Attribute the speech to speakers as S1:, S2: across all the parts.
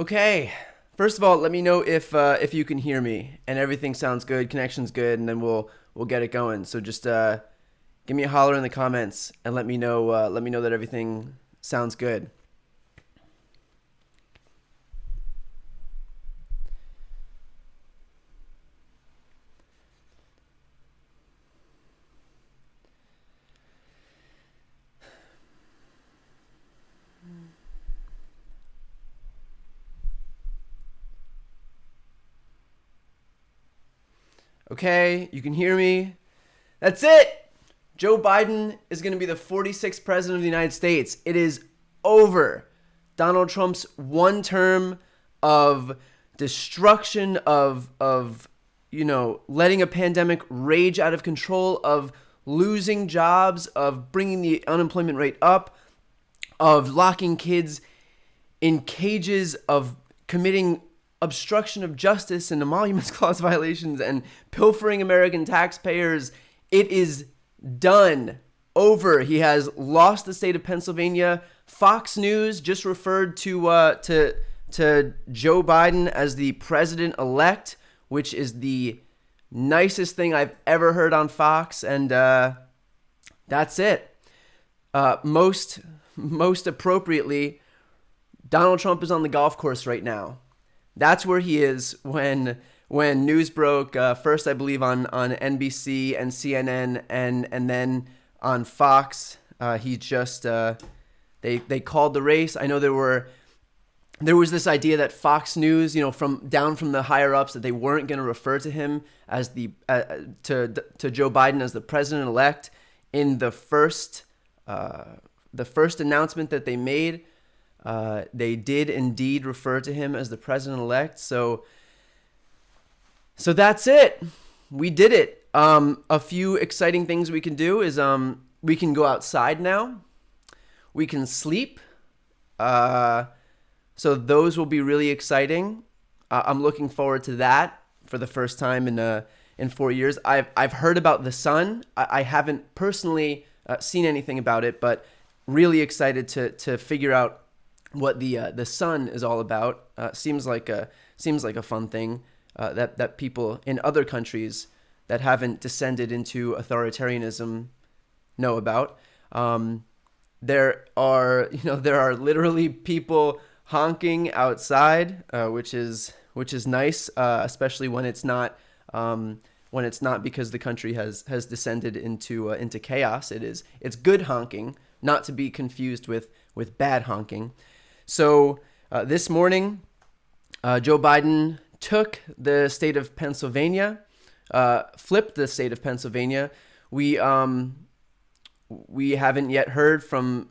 S1: Okay. First of all, let me know if you can hear me and everything sounds good, connection's good, and then we'll get it going. So just give me a holler in the comments and let me know that everything sounds good. Okay, you can hear me. That's it. Joe Biden is going to be the 46th president of the United States. It is over. Donald Trump's one term of destruction of letting a pandemic rage out of control, of losing jobs, of bringing the unemployment rate up, of locking kids in cages, of committing obstruction of justice and emoluments clause violations and pilfering American taxpayers. It is done. Over. He has lost the state of Pennsylvania. Fox News just referred to Joe Biden as the president-elect, which is the nicest thing I've ever heard on Fox, and that's it. Most appropriately, Donald Trump is on the golf course right now. That's where he is when news broke. First, I believe on NBC and CNN, and then on Fox. He just they called the race. I know there was this idea that Fox News, from the higher ups, that they weren't going to refer to him as to Joe Biden as the president elect in the first announcement that they made. They did indeed refer to him as the president-elect. So that's it. We did it. A few exciting things we can do is we can go outside now. We can sleep. So those will be really exciting. I'm looking forward to that for the first time in 4 years. I've heard about the sun. I haven't personally seen anything about it, but really excited to figure out what the sun is all about. Seems like a fun thing that people in other countries that haven't descended into authoritarianism know about. There are literally people honking outside, which is nice, especially when it's not because the country has descended into chaos. It's good honking, not to be confused with bad honking. So this morning, Joe Biden took the state of Pennsylvania, flipped the state of Pennsylvania. We haven't yet heard from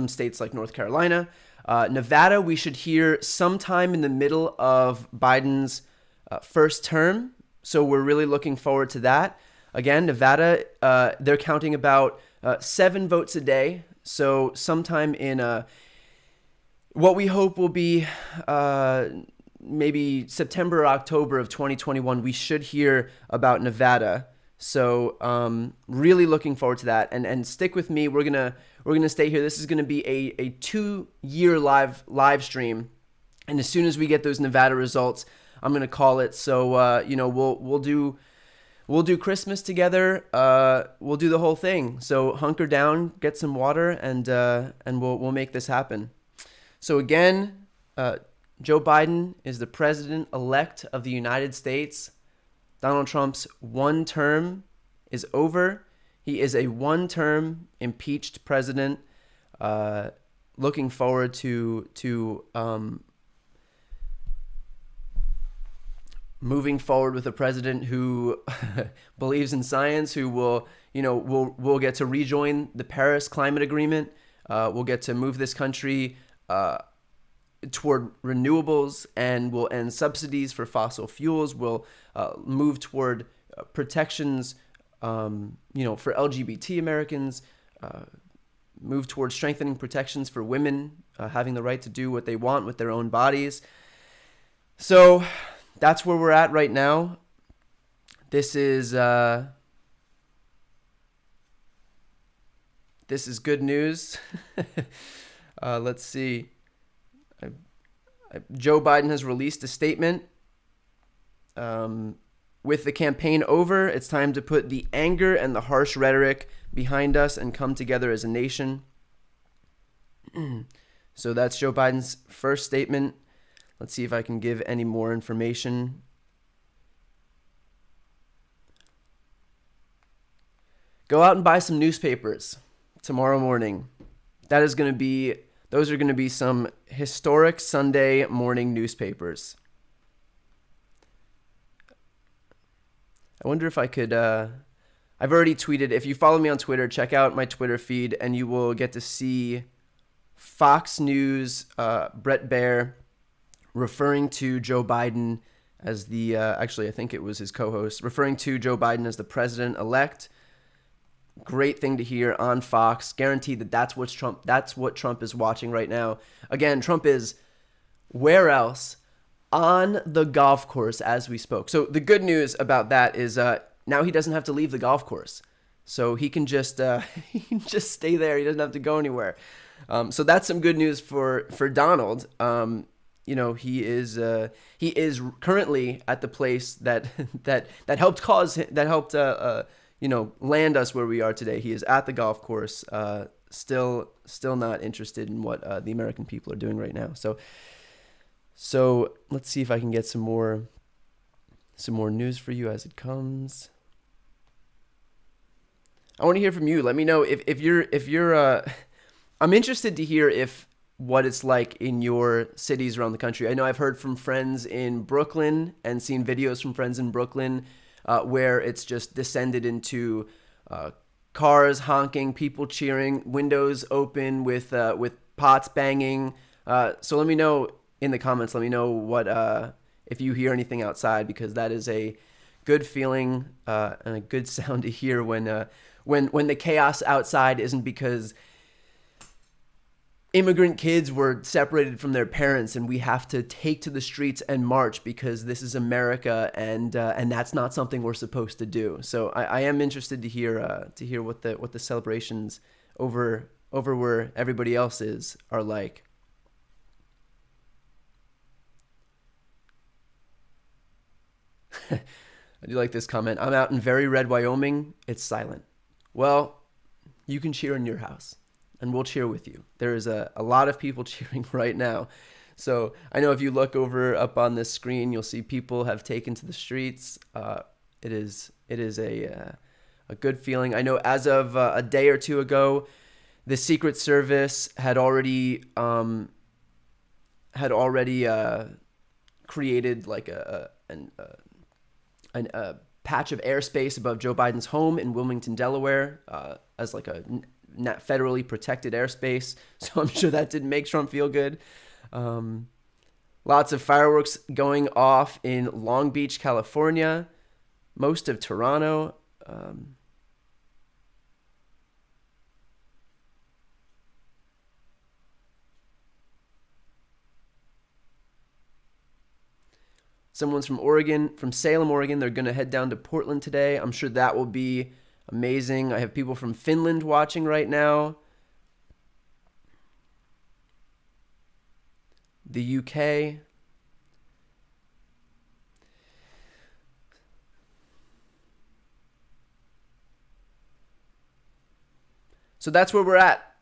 S1: states like North Carolina. Nevada, we should hear sometime in the middle of Biden's first term. So we're really looking forward to that. Again, Nevada, they're counting about 7 votes a day. So sometime in what we hope will be maybe September or October of 2021, we should hear about Nevada. So really looking forward to that. And stick with me. We're gonna stay here. This is gonna be a 2-year live stream. And as soon as we get those Nevada results, I'm gonna call it. So we'll do Christmas together. We'll do the whole thing. So hunker down, get some water, and we'll make this happen. So again, Joe Biden is the president-elect of the United States. Donald Trump's one term is over. He is a one-term impeached president. Looking forward to moving forward with a president who believes in science, who will get to rejoin the Paris Climate Agreement. We'll get to move this country toward renewables, and will end subsidies for fossil fuels. We'll move toward protections, for LGBT Americans. Move toward strengthening protections for women, having the right to do what they want with their own bodies. So that's where we're at right now. This is good news. Let's see. Joe Biden has released a statement. With the campaign over, it's time to put the anger and the harsh rhetoric behind us and come together as a nation. So that's Joe Biden's first statement. Let's see if I can give any more information. Go out and buy some newspapers tomorrow morning. Those are going to be some historic Sunday morning newspapers. I wonder if I could, I've already tweeted. If you follow me on Twitter, check out my Twitter feed and you will get to see Fox News, Brett Baier referring to Joe Biden as the, actually I think it was his co-host, referring to Joe Biden as the president-elect. Great thing to hear on Fox. Guaranteed that's what Trump is watching right now. Again, Trump is where else? On the golf course as we spoke. So the good news about that is now he doesn't have to leave the golf course. So he can just stay there. He doesn't have to go anywhere. So that's some good news for Donald. He is currently at the place that helped land us where we are today. He is at the golf course. Still not interested in what the American people are doing right now. So let's see if I can get some more news for you as it comes. I want to hear from you. Let me know if you're I'm interested to hear what it's like in your cities around the country. I know I've heard from friends in Brooklyn and seen videos from friends in Brooklyn where it's just descended into cars honking, people cheering, windows open with pots banging. So let me know in the comments. Let me know what if you hear anything outside, because that is a good feeling and a good sound to hear when the chaos outside isn't because immigrant kids were separated from their parents and we have to take to the streets and march because this is America and that's not something we're supposed to do. So I am interested to hear what the celebrations over where everybody else are like. I do like this comment. I'm out in very red Wyoming. It's silent. Well, you can cheer in your house and we'll cheer with you. There is a lot of people cheering right now. So I know if you look over up on this screen, you'll see people have taken to the streets. It is a good feeling. I know as of a day or two ago, the Secret Service had already created like a patch of airspace above Joe Biden's home in Wilmington, Delaware, as like a federally protected airspace. So I'm sure that didn't make Trump feel good. Lots of fireworks going off in Long Beach, California, most of Toronto. Someone's from Oregon, from Salem, Oregon. They're going to head down to Portland today. I'm sure that will be amazing. I have people from Finland watching right now. The UK. So that's where we're at.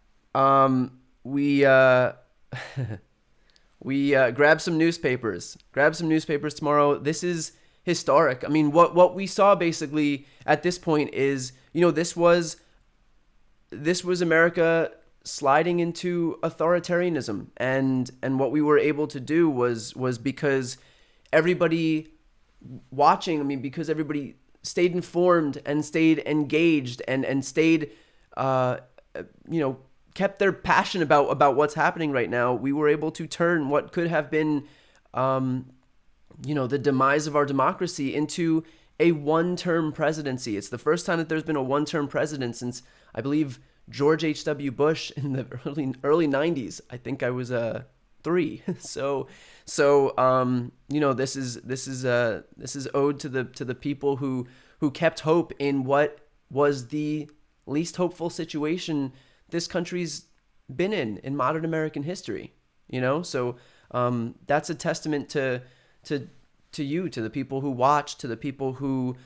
S1: We grab some newspapers. Grab some newspapers tomorrow. This is historic. I mean, what we saw basically at this point is, this was America sliding into authoritarianism, and what we were able to do was because everybody watching. I mean, because everybody stayed informed and stayed engaged and stayed, kept their passion about what's happening right now. We were able to turn what could have been, the demise of our democracy into a one-term presidency. It's the first time that there's been a one-term president since, I believe, George H.W. Bush in the early 90s. I think I was 3. So this is owed to the people who kept hope in what was the least hopeful situation this country's been in modern American history. So that's a testament to you, to the people who watched, to the people who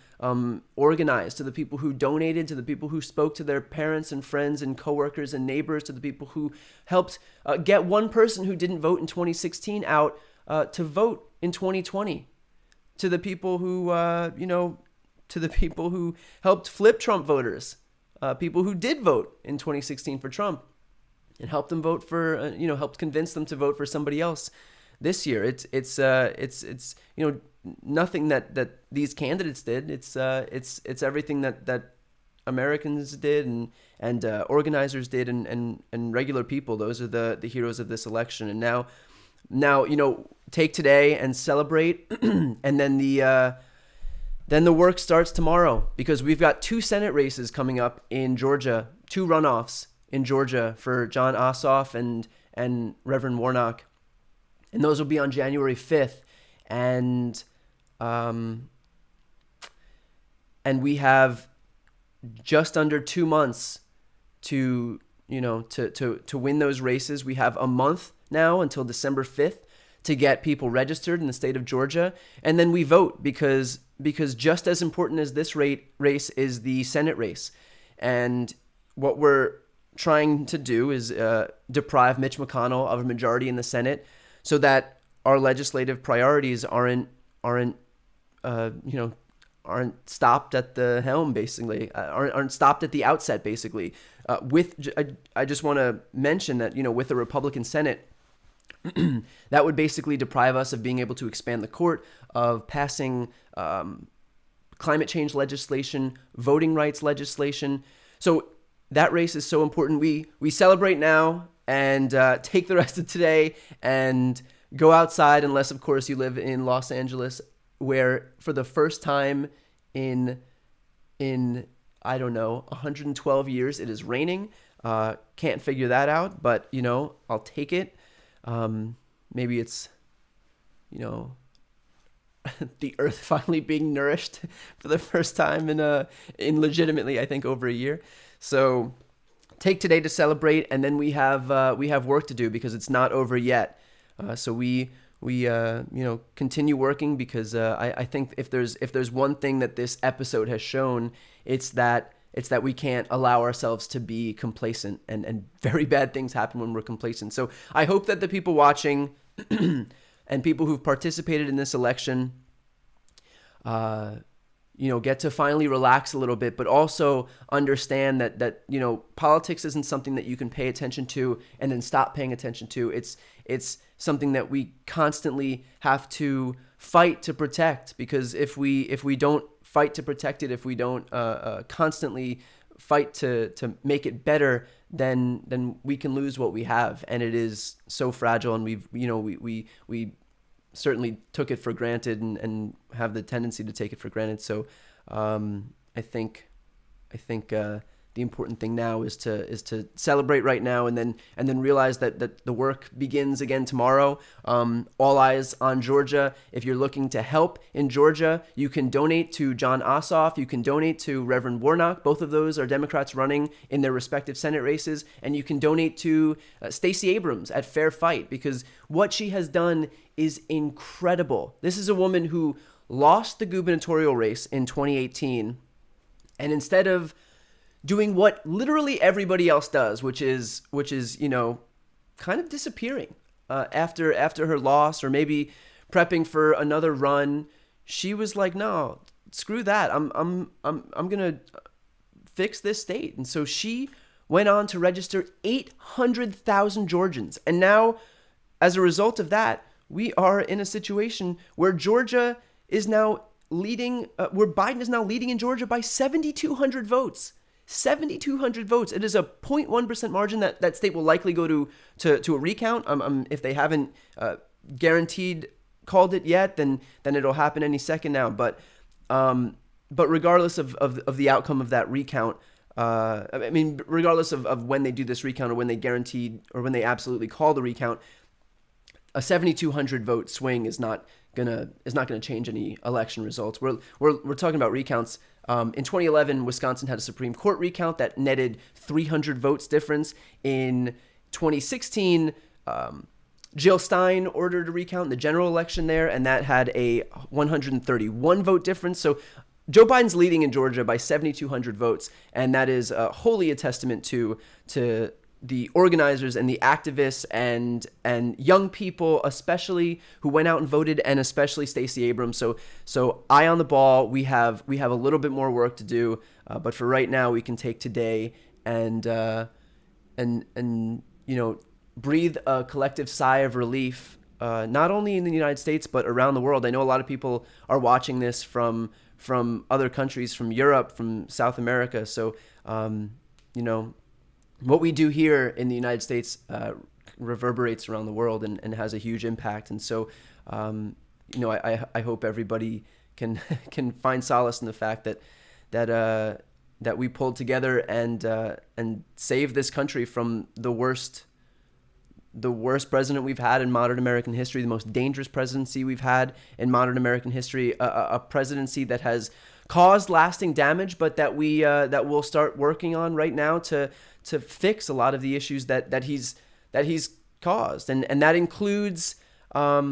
S1: organized, to the people who donated, to the people who spoke to their parents and friends and coworkers and neighbors, to the people who helped get one person who didn't vote in 2016 out to vote in 2020, to the people who, to the people who helped flip Trump voters, people who did vote in 2016 for Trump and helped them vote for, helped convince them to vote for somebody else this year. It's nothing that these candidates did. It's everything that Americans did and organizers did and regular people. Those are the heroes of this election. And now take today and celebrate, and then the work starts tomorrow, because we've got 2 Senate races coming up in Georgia, 2 runoffs in Georgia for Jon Ossoff and Reverend Warnock. And those will be on January 5th. And we have just under 2 months to win those races. We have a month now until December 5th to get people registered in the state of Georgia. And then we vote, because just as important as this race is the Senate race. And what we're trying to do is deprive Mitch McConnell of a majority in the Senate, so that our legislative priorities aren't stopped at the helm, basically, aren't stopped at the outset, basically. I just want to mention that, with the Republican Senate, that would basically deprive us of being able to expand the court, of passing climate change legislation, voting rights legislation. So that race is so important. We celebrate now and take the rest of today and go outside, unless, of course, you live in Los Angeles, where for the first time in I don't know, 112 years, it is raining. Can't figure that out, but, I'll take it. Maybe it's, the earth finally being nourished for the first time in legitimately, I think, over a year. So take today to celebrate, and then we have work to do, because it's not over yet. So we continue working, because I think if there's one thing that this episode has shown, it's that we can't allow ourselves to be complacent, and very bad things happen when we're complacent. So I hope that the people watching and people who've participated in this election get to finally relax a little bit, but also understand that politics isn't something that you can pay attention to and then stop paying attention to. It's something that we constantly have to fight to protect, because if we don't fight to protect it, if we don't constantly fight to make it better, then we can lose what we have, and it is so fragile. And we certainly took it for granted and have the tendency to take it for granted. So I think the important thing now is to celebrate right now, and then realize that the work begins again tomorrow. All eyes on Georgia. If you're looking to help in Georgia, you can donate to Jon Ossoff. You can donate to Reverend Warnock. Both of those are Democrats running in their respective Senate races. And you can donate to Stacey Abrams at Fair Fight, because what she has done is incredible. This is a woman who lost the gubernatorial race in 2018, and instead of doing what literally everybody else does, which is kind of disappearing after her loss, or maybe prepping for another run, she was like, no, screw that. I'm gonna fix this state. And so she went on to register 800,000 Georgians, and now, as a result of that, we are in a situation where Georgia is now leading, where Biden is now leading in Georgia by 7,200 votes. 7,200 votes. It is a 0.1% margin that state will likely go to a recount. If they haven't guaranteed called it yet, then it'll happen any second now. But regardless of the outcome of that recount, regardless of when they do this recount, or when they guaranteed, or when they absolutely call the recount, a 7,200 vote swing is not gonna change any election results. We're talking about recounts. In 2011, Wisconsin had a Supreme Court recount that netted 300 votes difference. In 2016, Jill Stein ordered a recount in the general election there, and that had a 131 vote difference. So Joe Biden's leading in Georgia by 7,200 votes, and that is wholly a testament to the organizers and the activists and young people, especially, who went out and voted, and especially Stacey Abrams. So eye on the ball. We have a little bit more work to do, but for right now, we can take today and breathe a collective sigh of relief, not only in the United States but around the world. I know a lot of people are watching this from other countries, from Europe, from South America. So what we do here in the United States reverberates around the world and has a huge impact. And so, I hope everybody can find solace in the fact that we pulled together and saved this country from the worst president we've had in modern American history, the most dangerous presidency we've had in modern American history, a presidency that has caused lasting damage, but that we'll start working on right now to fix a lot of the issues that he's caused, and that includes a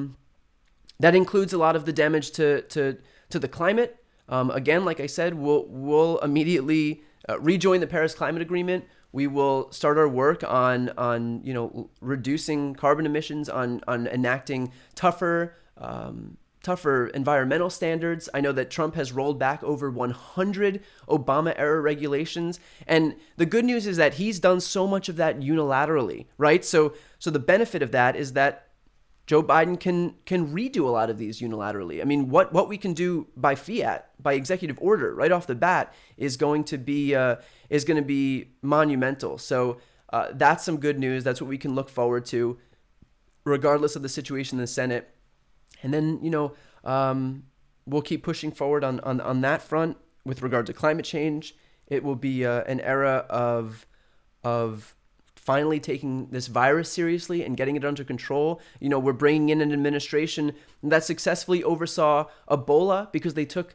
S1: lot of the damage to the climate. Again, like I said, we'll immediately rejoin the Paris Climate Agreement. We will start our work on reducing carbon emissions, on enacting tougher environmental standards. I know that Trump has rolled back over 100 Obama-era regulations, and the good news is that he's done so much of that unilaterally, right? So the benefit of that is that Joe Biden can redo a lot of these unilaterally. I mean, what we can do by fiat, by executive order, right off the bat, is going to be monumental. So that's some good news. That's what we can look forward to, regardless of the situation in the Senate. And then, we'll keep pushing forward on that front with regard to climate change. It will be an era of finally taking this virus seriously and getting it under control. We're bringing in an administration that successfully oversaw Ebola because they took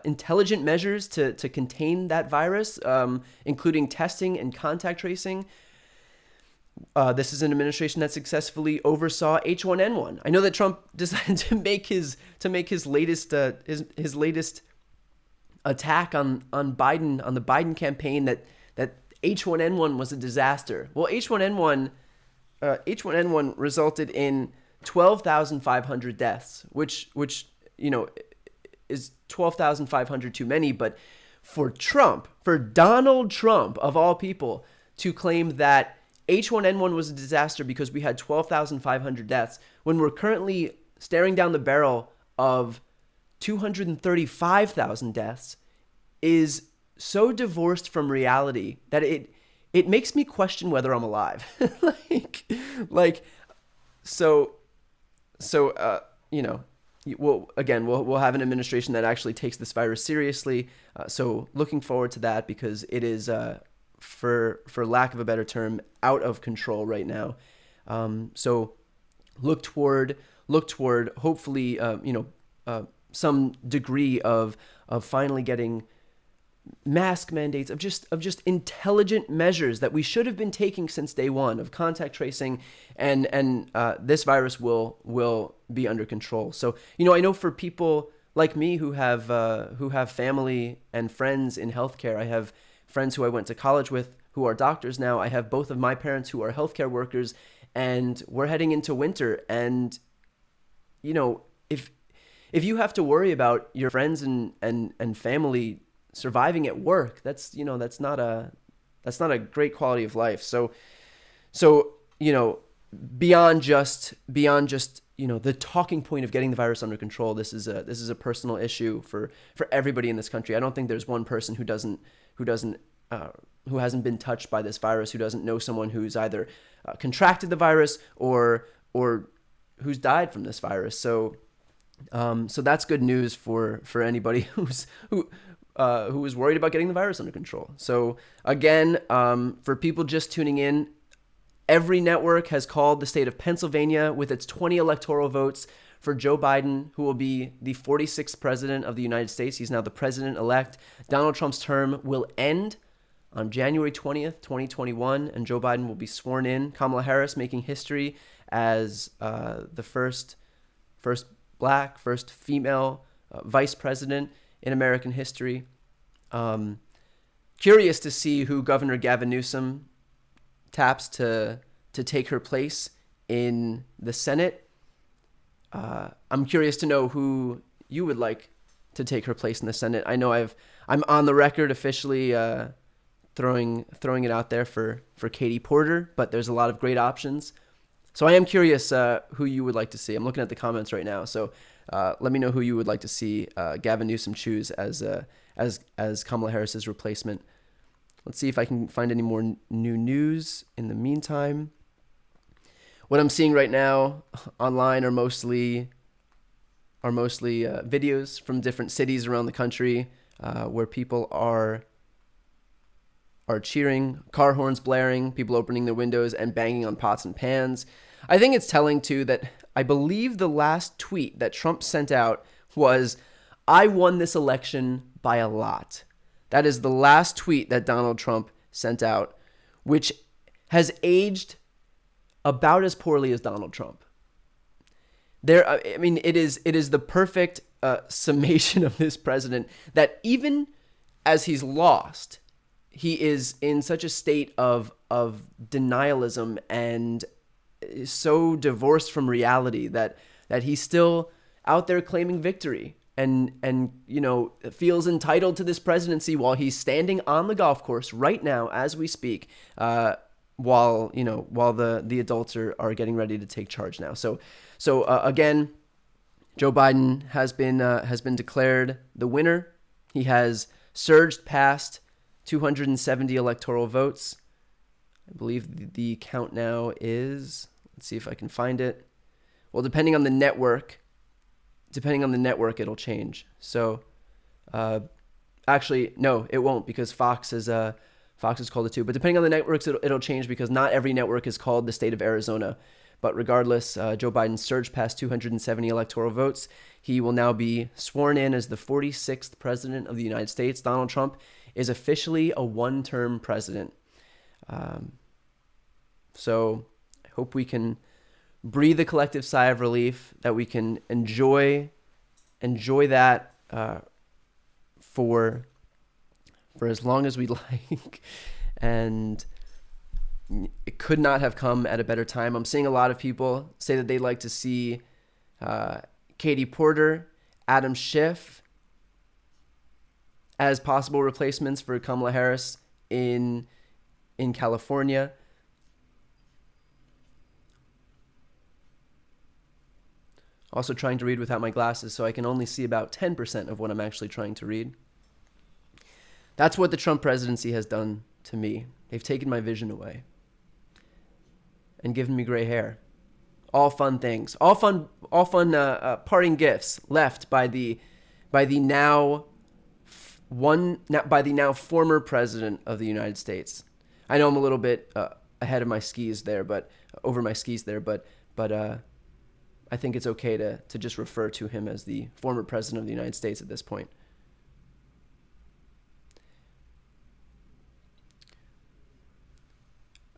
S1: intelligent measures to contain that virus, including testing and contact tracing. This is an administration that successfully oversaw H1N1. I know that Trump decided to make his latest attack on Biden, on the Biden campaign, that H1N1 was a disaster. Well, H1N1 resulted in 12,500 deaths, which is 12,500 too many. But for Donald Trump of all people, to claim that H1N1 was a disaster because we had 12,500 deaths, when we're currently staring down the barrel of 235,000 deaths, is so divorced from reality that it makes me question whether I'm alive. We'll have an administration that actually takes this virus seriously. So looking forward to that, because it is, for lack of a better term, out of control right now. So look toward hopefully some degree of finally getting mask mandates, of just intelligent measures that we should have been taking since day one, of contact tracing, and this virus will be under control. So I know for people like me who have family and friends in healthcare, I have friends who I went to college with who are doctors now. I have both of my parents who are healthcare workers, and we're heading into winter. And if you have to worry about your friends and family surviving at work, that's not a great quality of life. So beyond just the talking point of getting the virus under control, this is a personal issue for everybody in this country. I don't think there's one person who hasn't been touched by this virus, who doesn't know someone who's either contracted the virus or who's died from this virus. So that's good news for anybody who is worried about getting the virus under control. So again, for people just tuning in, every network has called the state of Pennsylvania, with its 20 electoral votes, for Joe Biden, who will be the 46th president of the United States. He's now the president-elect. Donald Trump's term will end on January 20th, 2021, and Joe Biden will be sworn in. Kamala Harris making history as the first black, first female vice president in American history. Curious to see who Governor Gavin Newsom taps to take her place in the Senate. I'm curious to know who you would like to take her place in the Senate. I know I'm on the record officially throwing it out there for Katie Porter, but there's a lot of great options. So I am curious who you would like to see. I'm looking at the comments right now. So let me know who you would like to see Gavin Newsom choose as Kamala Harris's replacement. Let's see if I can find any more new news in the meantime. What I'm seeing right now online are mostly videos from different cities around the country where people are cheering, car horns blaring, people opening their windows and banging on pots and pans. I think it's telling, too, that I believe the last tweet that Trump sent out was, "I won this election by a lot." That is the last tweet that Donald Trump sent out, which has aged about as poorly as Donald Trump. It is the perfect summation of this president, that even as he's lost, he is in such a state of denialism and is so divorced from reality that he's still out there claiming victory and feels entitled to this presidency while he's standing on the golf course right now as we speak, while the adults are getting ready to take charge now. So again, Joe Biden has been declared the winner. He has surged past 270 electoral votes. I believe the count now is, let's see if I can find it. Well, depending on the network, it'll change. So, actually, no, it won't, because Fox has called it too. But depending on the networks, it'll change, because not every network is called the state of Arizona. But regardless, Joe Biden surged past 270 electoral votes. He will now be sworn in as the 46th president of the United States. Donald Trump is officially a one-term president. So I hope we can breathe a collective sigh of relief, that we can enjoy that for as long as we'd like. And it could not have come at a better time. I'm seeing a lot of people say that they'd like to see Katie Porter, Adam Schiff as possible replacements for Kamala Harris in California. Also trying to read without my glasses, so I can only see about 10% of what I'm actually trying to read. That's what the Trump presidency has done to me. They've taken my vision away and given me gray hair. All fun things, all fun parting gifts left by the now former president of the United States. I know I'm a little bit ahead of my skis there, but I think it's okay to just refer to him as the former president of the United States at this point.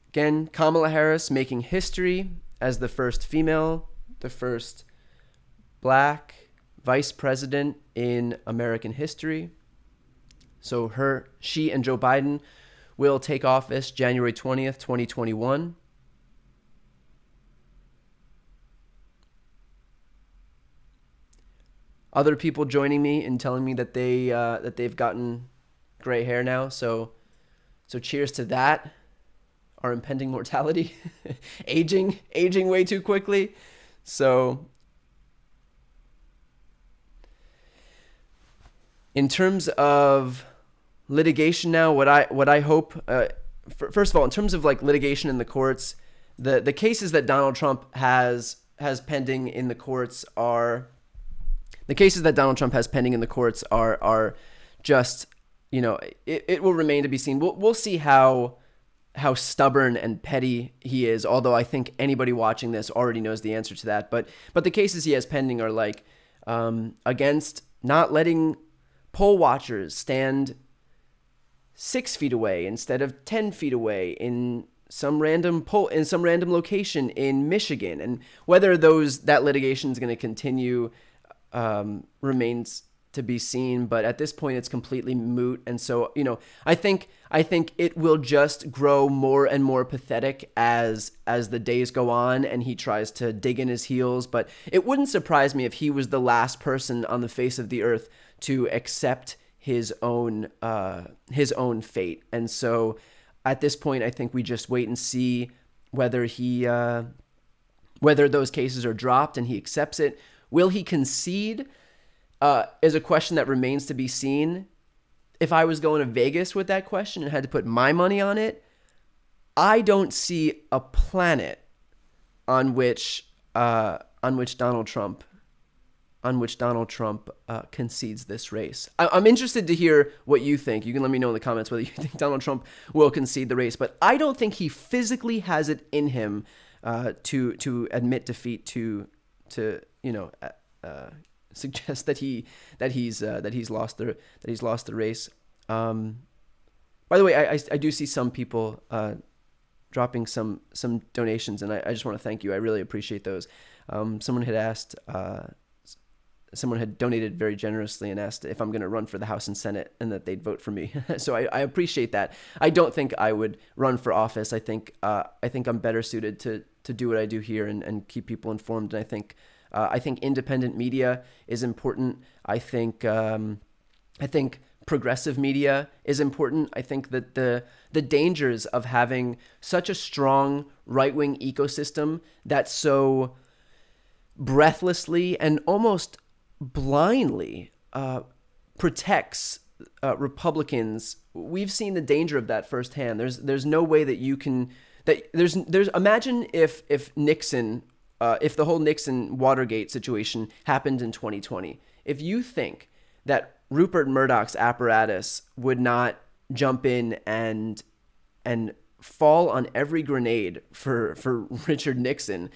S1: Again, Kamala Harris making history as the first female, the first black vice president in American history. So she and Joe Biden will take office January 20th, 2021. Other people joining me in telling me that they've gotten gray hair now. So cheers to that. Our impending mortality, aging way too quickly. So in terms of litigation now, what I hope, first of all, in terms of like litigation in the courts, the cases that Donald Trump has pending in the courts are just, it will remain to be seen. We'll see how stubborn and petty he is, although I think anybody watching this already knows the answer to that. But the cases he has pending are like against not letting poll watchers stand 6 feet away instead of 10 feet away in some random poll in some random location in Michigan, and whether that litigation is going to continue remains to be seen. But at this point, it's completely moot. And so, I think it will just grow more and more pathetic as the days go on, and he tries to dig in his heels. But it wouldn't surprise me if he was the last person on the face of the earth to accept his own fate. And so, at this point, I think we just wait and see whether those cases are dropped and he accepts it. Will he concede? Is a question that remains to be seen. If I was going to Vegas with that question and had to put my money on it, I don't see a planet on which Donald Trump concedes this race. I'm interested to hear what you think. You can let me know in the comments whether you think Donald Trump will concede the race, but I don't think he physically has it in him to admit defeat, to suggest that he's lost the race. By the way, I do see some people dropping some donations, and I just want to thank you. I really appreciate those. Someone had donated very generously and asked if I'm going to run for the House and Senate and that they'd vote for me. So I appreciate that. I don't think I would run for office. I think I'm better suited to do what I do here and keep people informed. And I think independent media is important. I think progressive media is important. I think that the dangers of having such a strong right-wing ecosystem that so breathlessly and almost blindly protects Republicans. We've seen the danger of that firsthand. There's no way that you can there's imagine if Nixon if the whole Nixon Watergate situation happened in 2020. If you think that Rupert Murdoch's apparatus would not jump in and fall on every grenade for Richard Nixon,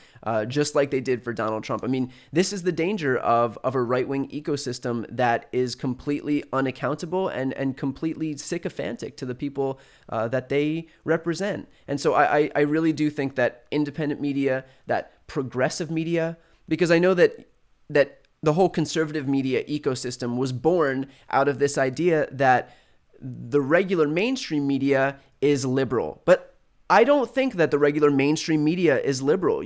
S1: just like they did for Donald Trump. I mean, this is the danger of a right-wing ecosystem that is completely unaccountable and completely sycophantic to the people that they represent. And so I really do think that independent media, that progressive media, because I know that the whole conservative media ecosystem was born out of this idea that the regular mainstream media is liberal. But I don't think that the regular mainstream media is liberal.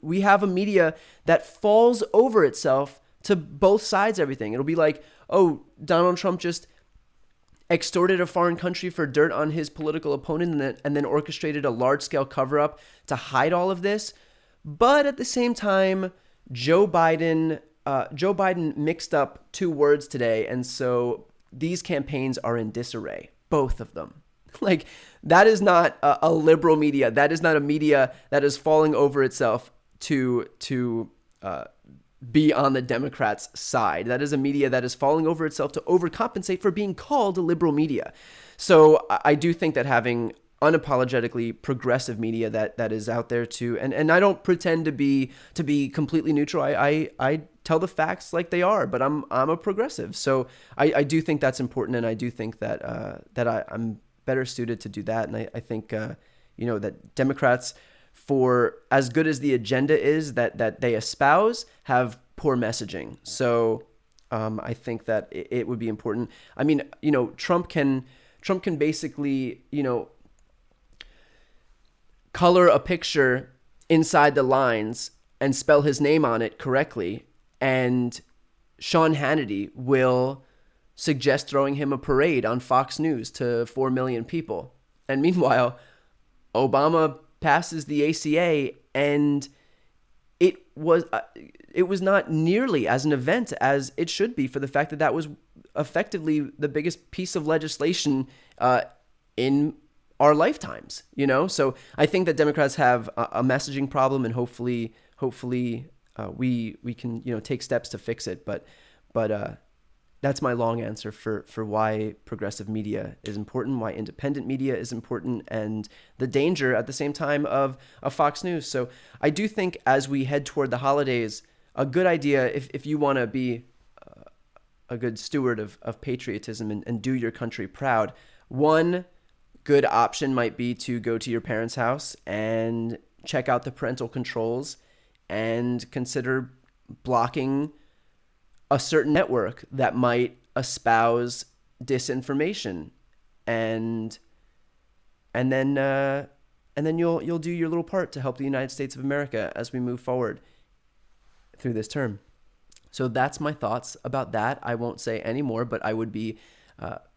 S1: We have a media that falls over itself to both sides of everything. It'll be like, oh, Donald Trump just extorted a foreign country for dirt on his political opponent and then orchestrated a large-scale cover-up to hide all of this. But at the same time, Joe Biden mixed up two words today, and so these campaigns are in disarray, both of them. Like, that is not a liberal media. That is not a media that is falling over itself to be on the Democrats' side. That is a media that is falling over itself to overcompensate for being called a liberal media. So I do think that having unapologetically progressive media that is out there too, and I don't pretend to be completely neutral. I tell the facts like they are, but I'm a progressive. So I do think that's important, and I do think that I'm better suited to do that. And I think that Democrats, for as good as the agenda is that they espouse, have poor messaging. So I think that it would be important. I mean, Trump can basically, color a picture inside the lines and spell his name on it correctly, and Sean Hannity will suggest throwing him a parade on Fox News to 4 million people. And meanwhile, Obama passes the ACA, and it was not nearly as an event as it should be, for the fact that was effectively the biggest piece of legislation in our lifetimes, So I think that Democrats have a messaging problem, and hopefully we can take steps to fix it. But that's my long answer for why progressive media is important, why independent media is important, and the danger at the same time of Fox News. So I do think as we head toward the holidays, a good idea, if you want to be a good steward of patriotism and do your country proud, one, good option might be to go to your parents' house and check out the parental controls and consider blocking a certain network that might espouse disinformation, and then you'll do your little part to help the United States of America as we move forward through this term. So that's my thoughts about that. I won't say any more, but I would be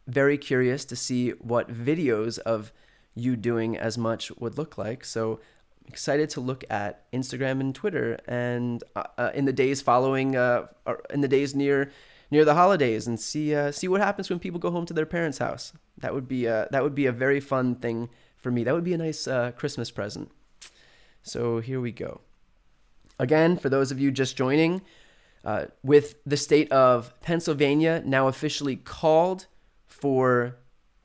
S1: very curious to see what videos of you doing as much would look like. So I'm excited to look at Instagram and Twitter, and in the days following, or in the days near the holidays, and see what happens when people go home to their parents' house. That would be a very fun thing for me. That would be a nice Christmas present. So here we go. Again, for those of you just joining, with the state of Pennsylvania now officially called for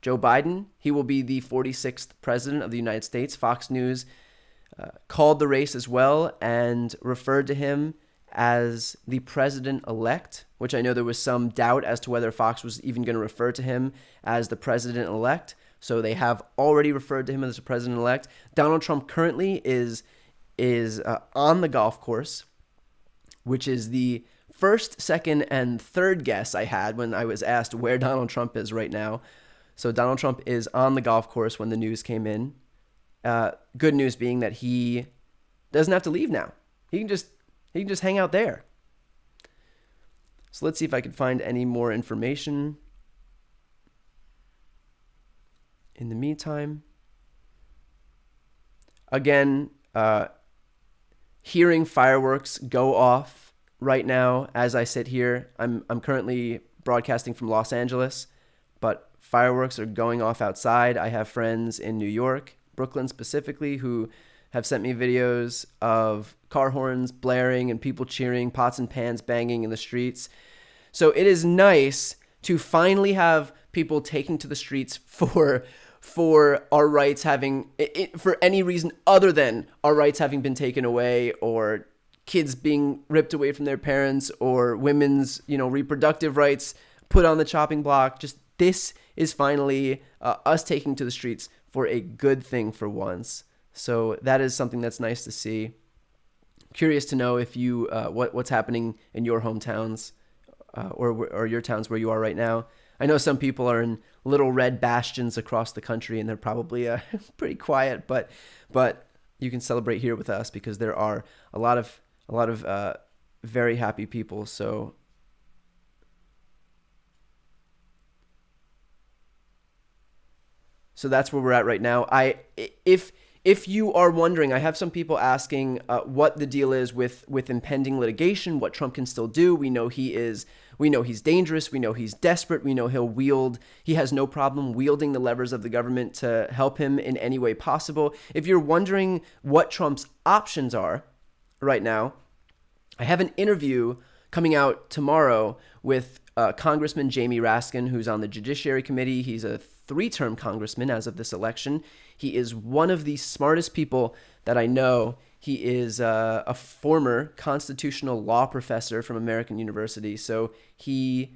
S1: Joe Biden, he will be the 46th president of the United States. Fox News called the race as well and referred to him as the president-elect, which I know there was some doubt as to whether Fox was even going to refer to him as the president-elect. So they have already referred to him as the president-elect. Donald Trump currently is on the golf course, which is the first, second, and third guess I had when I was asked where Donald Trump is right now. So Donald Trump is on the golf course when the news came in. Good news being that he doesn't have to leave now. He can just hang out there. So let's see if I can find any more information. In the meantime, again, hearing fireworks go off right now as I sit here. I'm currently broadcasting from Los Angeles, but fireworks are going off outside. I have friends in New York, Brooklyn specifically, who have sent me videos of car horns blaring and people cheering, pots and pans banging in the streets. So it is nice to finally have people taking to the streets for our rights having, for any reason other than our rights having been taken away, or kids being ripped away from their parents, or women's, reproductive rights put on the chopping block. Just this is finally us taking to the streets for a good thing for once. So that is something that's nice to see. Curious to know if you what's happening in your hometowns or your towns where you are right now. I know some people are in little red bastions across the country, and they're probably pretty quiet, but you can celebrate here with us because there are a lot of very happy people. So that's where we're at right now. If you are wondering, I have some people asking what the deal is with impending litigation, what Trump can still do. We know he's dangerous. We know he's desperate. We know he has no problem wielding the levers of the government to help him in any way possible. If you're wondering what Trump's options are right now, I have an interview coming out tomorrow with Congressman Jamie Raskin, who's on the Judiciary Committee. He's a 3-term congressman as of this election. He is one of the smartest people that I know. He is a former constitutional law professor from American University. So he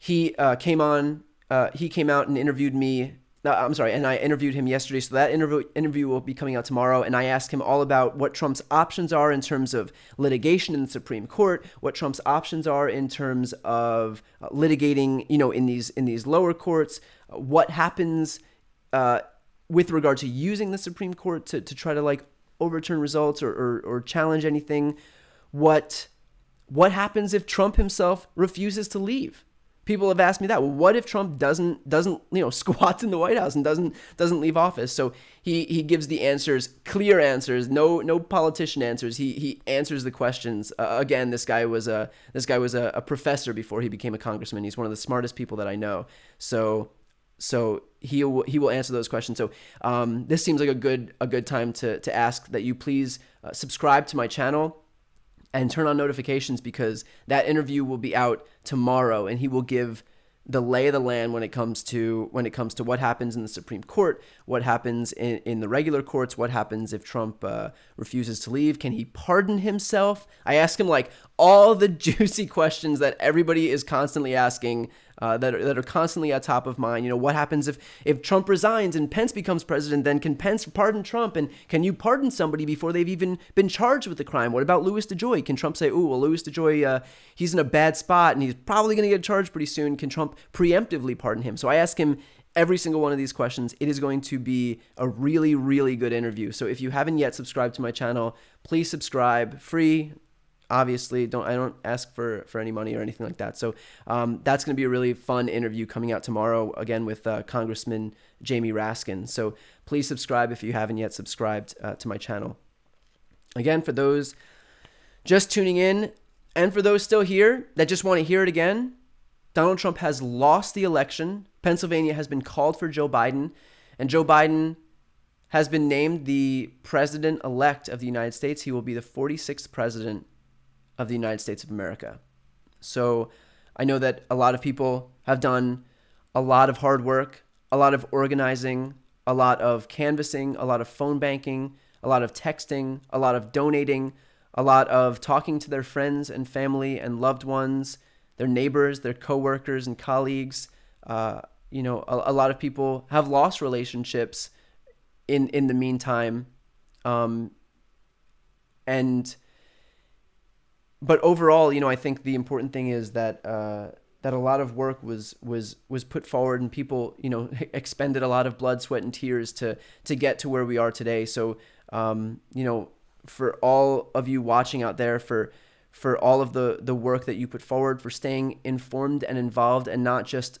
S1: came out and interviewed me. And I interviewed him yesterday. So that interview will be coming out tomorrow. And I asked him all about what Trump's options are in terms of litigation in the Supreme Court, what Trump's options are in terms of litigating, in these lower courts, what happens with regard to using the Supreme Court to try to overturn results or challenge anything. What happens if Trump himself refuses to leave? People have asked me that. Well, what if Trump doesn't squats in the White House and doesn't leave office? So he gives the answers, clear answers, no politician answers. He answers the questions. Again, this guy was a professor before he became a congressman. He's one of the smartest people that I know. So he will answer those questions. So this seems like a good time to ask that you please subscribe to my channel and turn on notifications, because that interview will be out tomorrow, and he will give the lay of the land when it comes to what happens in the Supreme Court, what happens in the regular courts, what happens if Trump refuses to leave. Can he pardon himself? I ask him all the juicy questions that everybody is constantly asking that are constantly at top of mind. What happens if Trump resigns and Pence becomes president? Then can Pence pardon Trump? And can you pardon somebody before they've even been charged with the crime? What about Louis DeJoy? Can Trump say, "Ooh, well, Louis DeJoy, he's in a bad spot and he's probably going to get charged pretty soon"? Can Trump preemptively pardon him? So I ask him every single one of these questions. It is going to be a really, really good interview. So if you haven't yet subscribed to my channel, please subscribe. Free. Obviously, I don't ask for any money or anything like that. So that's going to be a really fun interview coming out tomorrow, again, with Congressman Jamie Raskin. So please subscribe if you haven't yet subscribed to my channel. Again, for those just tuning in and for those still here that just want to hear it again, Donald Trump has lost the election. Pennsylvania has been called for Joe Biden, and Joe Biden has been named the president-elect of the United States. He will be the 46th president of the United States of America. So I know that a lot of people have done a lot of hard work, a lot of organizing, a lot of canvassing, a lot of phone banking, a lot of texting, a lot of donating, a lot of talking to their friends and family and loved ones, their neighbors, their coworkers and colleagues. A lot of people have lost relationships in the meantime. But overall, I think the important thing is that that a lot of work was put forward, and people, expended a lot of blood, sweat, and tears to get to where we are today. So, for all of you watching out there, for all of the work that you put forward, for staying informed and involved, and not just,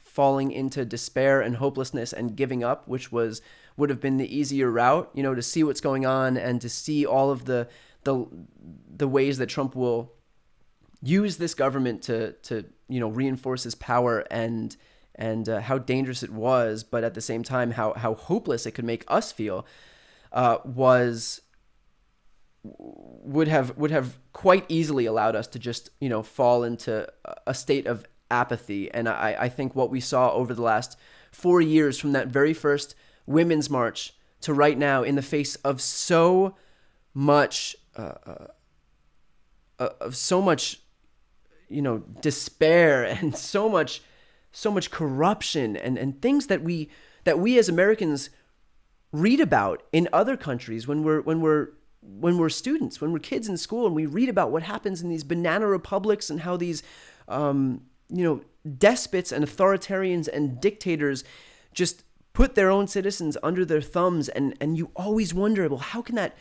S1: falling into despair and hopelessness and giving up, which would have been the easier route, to see what's going on and to see all of the ways that Trump will use this government to reinforce his power and how dangerous it was, but at the same time how hopeless it could make us feel, would have quite easily allowed us to just fall into a state of apathy. And I think what we saw over the last 4 years, from that very first Women's March to right now, in the face of so much despair and so much corruption and things that we as Americans read about in other countries when we're students, when we're kids in school, and we read about what happens in these banana republics and how these despots and authoritarians and dictators just put their own citizens under their thumbs, and you always wonder, well, how can that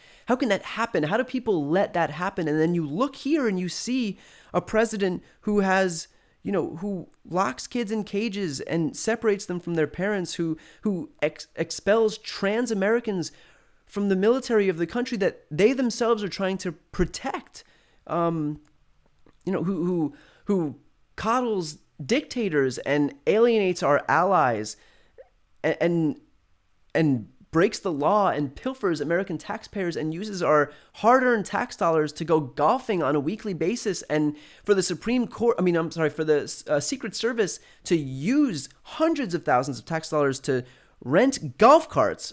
S1: happen? How do people let that happen? And then you look here and you see a president who has, who locks kids in cages and separates them from their parents, who expels trans Americans from the military of the country that they themselves are trying to protect, who coddles dictators and alienates our allies, and breaks the law and pilfers American taxpayers and uses our hard-earned tax dollars to go golfing on a weekly basis, and for the for the Secret Service to use hundreds of thousands of tax dollars to rent golf carts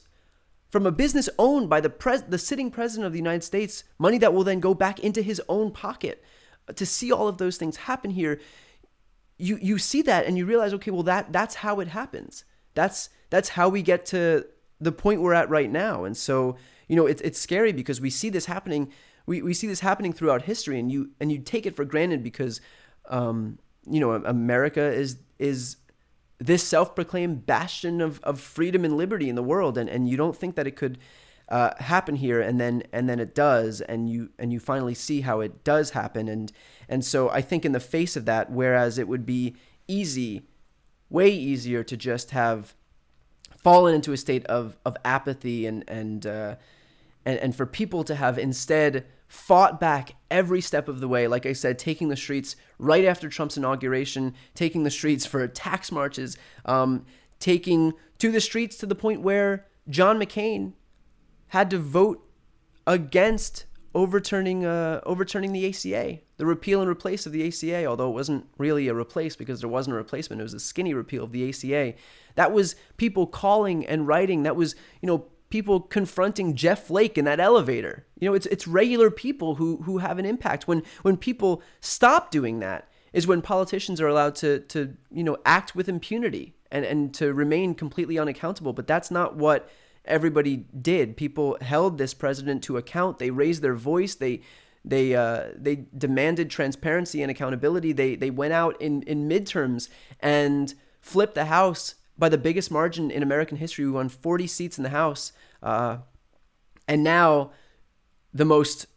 S1: from a business owned by the sitting president of the United States, money that will then go back into his own pocket. To see all of those things happen here, you see that and you realize, okay, well, that's how it happens. That's how we get to the point we're at right now. And so, it's scary because we see this happening. We see this happening throughout history, and you take it for granted because, America is this self-proclaimed bastion of freedom and liberty in the world, and you don't think that it could happen here, and then it does, and you finally see how it does happen, and so I think in the face of that, whereas it would be way easier to just have fallen into a state of apathy and for people to have instead fought back every step of the way, like I said, taking the streets right after Trump's inauguration, taking the streets for tax marches, taking to the streets to the point where John McCain had to vote against overturning the ACA, the repeal and replace of the ACA, although it wasn't really a replace because there wasn't a replacement. It was a skinny repeal of the ACA. That was people calling and writing. That was, people confronting Jeff Flake in that elevator. It's regular people who have an impact. When people stop doing that is when politicians are allowed to act with impunity and to remain completely unaccountable. But that's not what everybody did. People held this president to account. They raised their voice. They demanded transparency and accountability. They went out in midterms and flipped the House by the biggest margin in American history. We won 40 seats in the House. And now the most,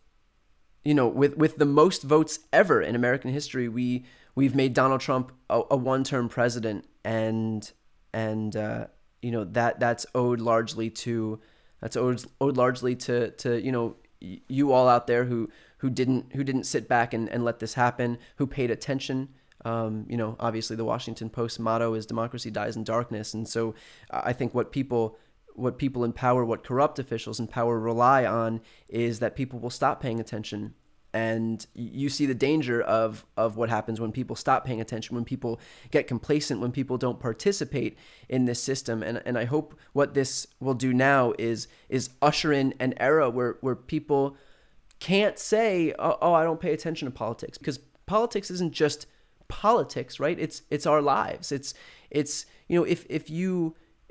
S1: with the most votes ever in American history, we've made Donald Trump a one-term president. And that's owed largely to you all out there who didn't sit back and let this happen, who paid attention. Obviously the Washington Post motto is "Democracy dies in darkness," and so I think what people in power, what corrupt officials in power rely on, is that people will stop paying attention. And you see the danger of what happens when people stop paying attention, when people get complacent, when people don't participate in this system. And I hope what this will do now is usher in an era where people can't say, oh, I don't pay attention to politics, because politics isn't just politics, right? It's our lives. It's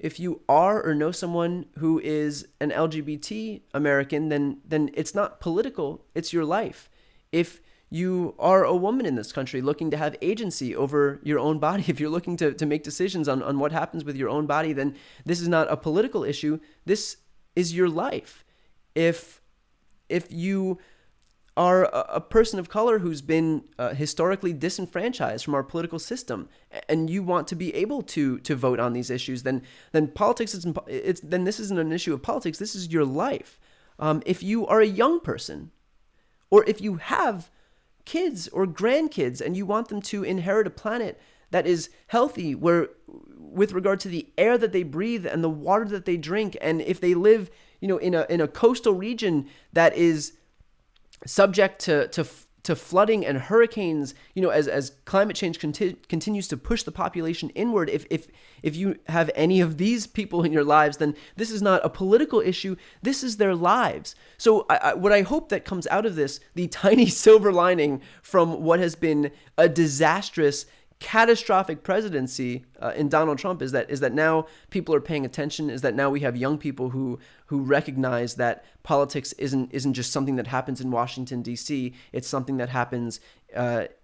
S1: if you are or know someone who is an LGBT American, then it's not political, it's your life. If you are a woman in this country looking to have agency over your own body, if you're looking to make decisions on what happens with your own body, then this is not a political issue. This is your life. If you are a person of color who's been historically disenfranchised from our political system, and you want to be able to vote on these issues, then politics then this isn't an issue of politics. This is your life. If you are a young person, or if you have kids or grandkids and you want them to inherit a planet that is healthy, where with regard to the air that they breathe and the water that they drink, and if they live in a coastal region that is subject to flooding and hurricanes, as climate change continues to push the population inward, if you have any of these people in your lives, then this is not a political issue. This is their lives. So what I hope that comes out of this, the tiny silver lining from what has been a disastrous, catastrophic presidency in Donald Trump, is that now people are paying attention, is that now we have young people who recognize that politics isn't just something that happens in Washington, D.C. It's something that happens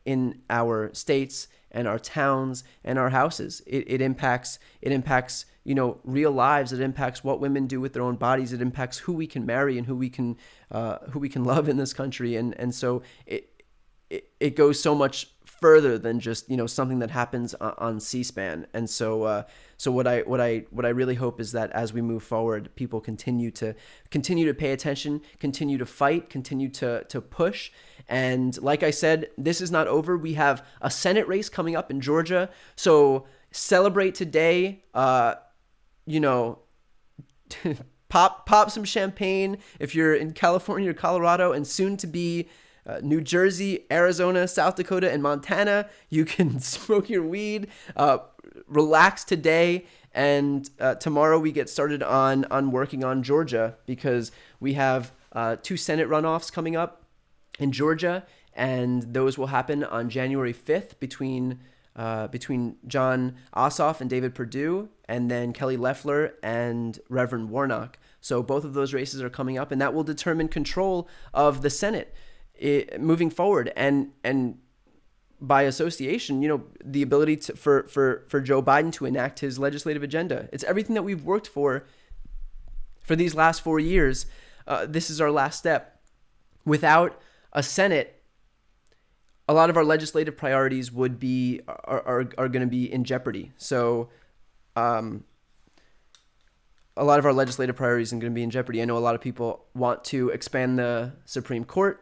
S1: in our states and our towns and our houses. It impacts real lives. It impacts what women do with their own bodies. It impacts who we can marry and who we can love in this country. And so it goes so much further than just something that happens on C-SPAN. And so what I really hope is that as we move forward, people continue to pay attention, continue to fight, continue to push. And like I said, this is not over. We have a Senate race coming up in Georgia, so celebrate today. Pop some champagne if you're in California or Colorado, and soon to be New Jersey, Arizona, South Dakota, and Montana. You can smoke your weed, relax today, and tomorrow we get started on working on Georgia, because we have 2 Senate runoffs coming up in Georgia, and those will happen on January 5th between John Ossoff and David Perdue, and then Kelly Loeffler and Reverend Warnock. So both of those races are coming up, and that will determine control of the Senate moving forward, and by association, the ability for Joe Biden to enact his legislative agenda. It's everything that we've worked for these last 4 years. This is our last step. Without a Senate, a lot of our legislative priorities are going to be in jeopardy. So, a lot of our legislative priorities are going to be in jeopardy. I know a lot of people want to expand the Supreme Court.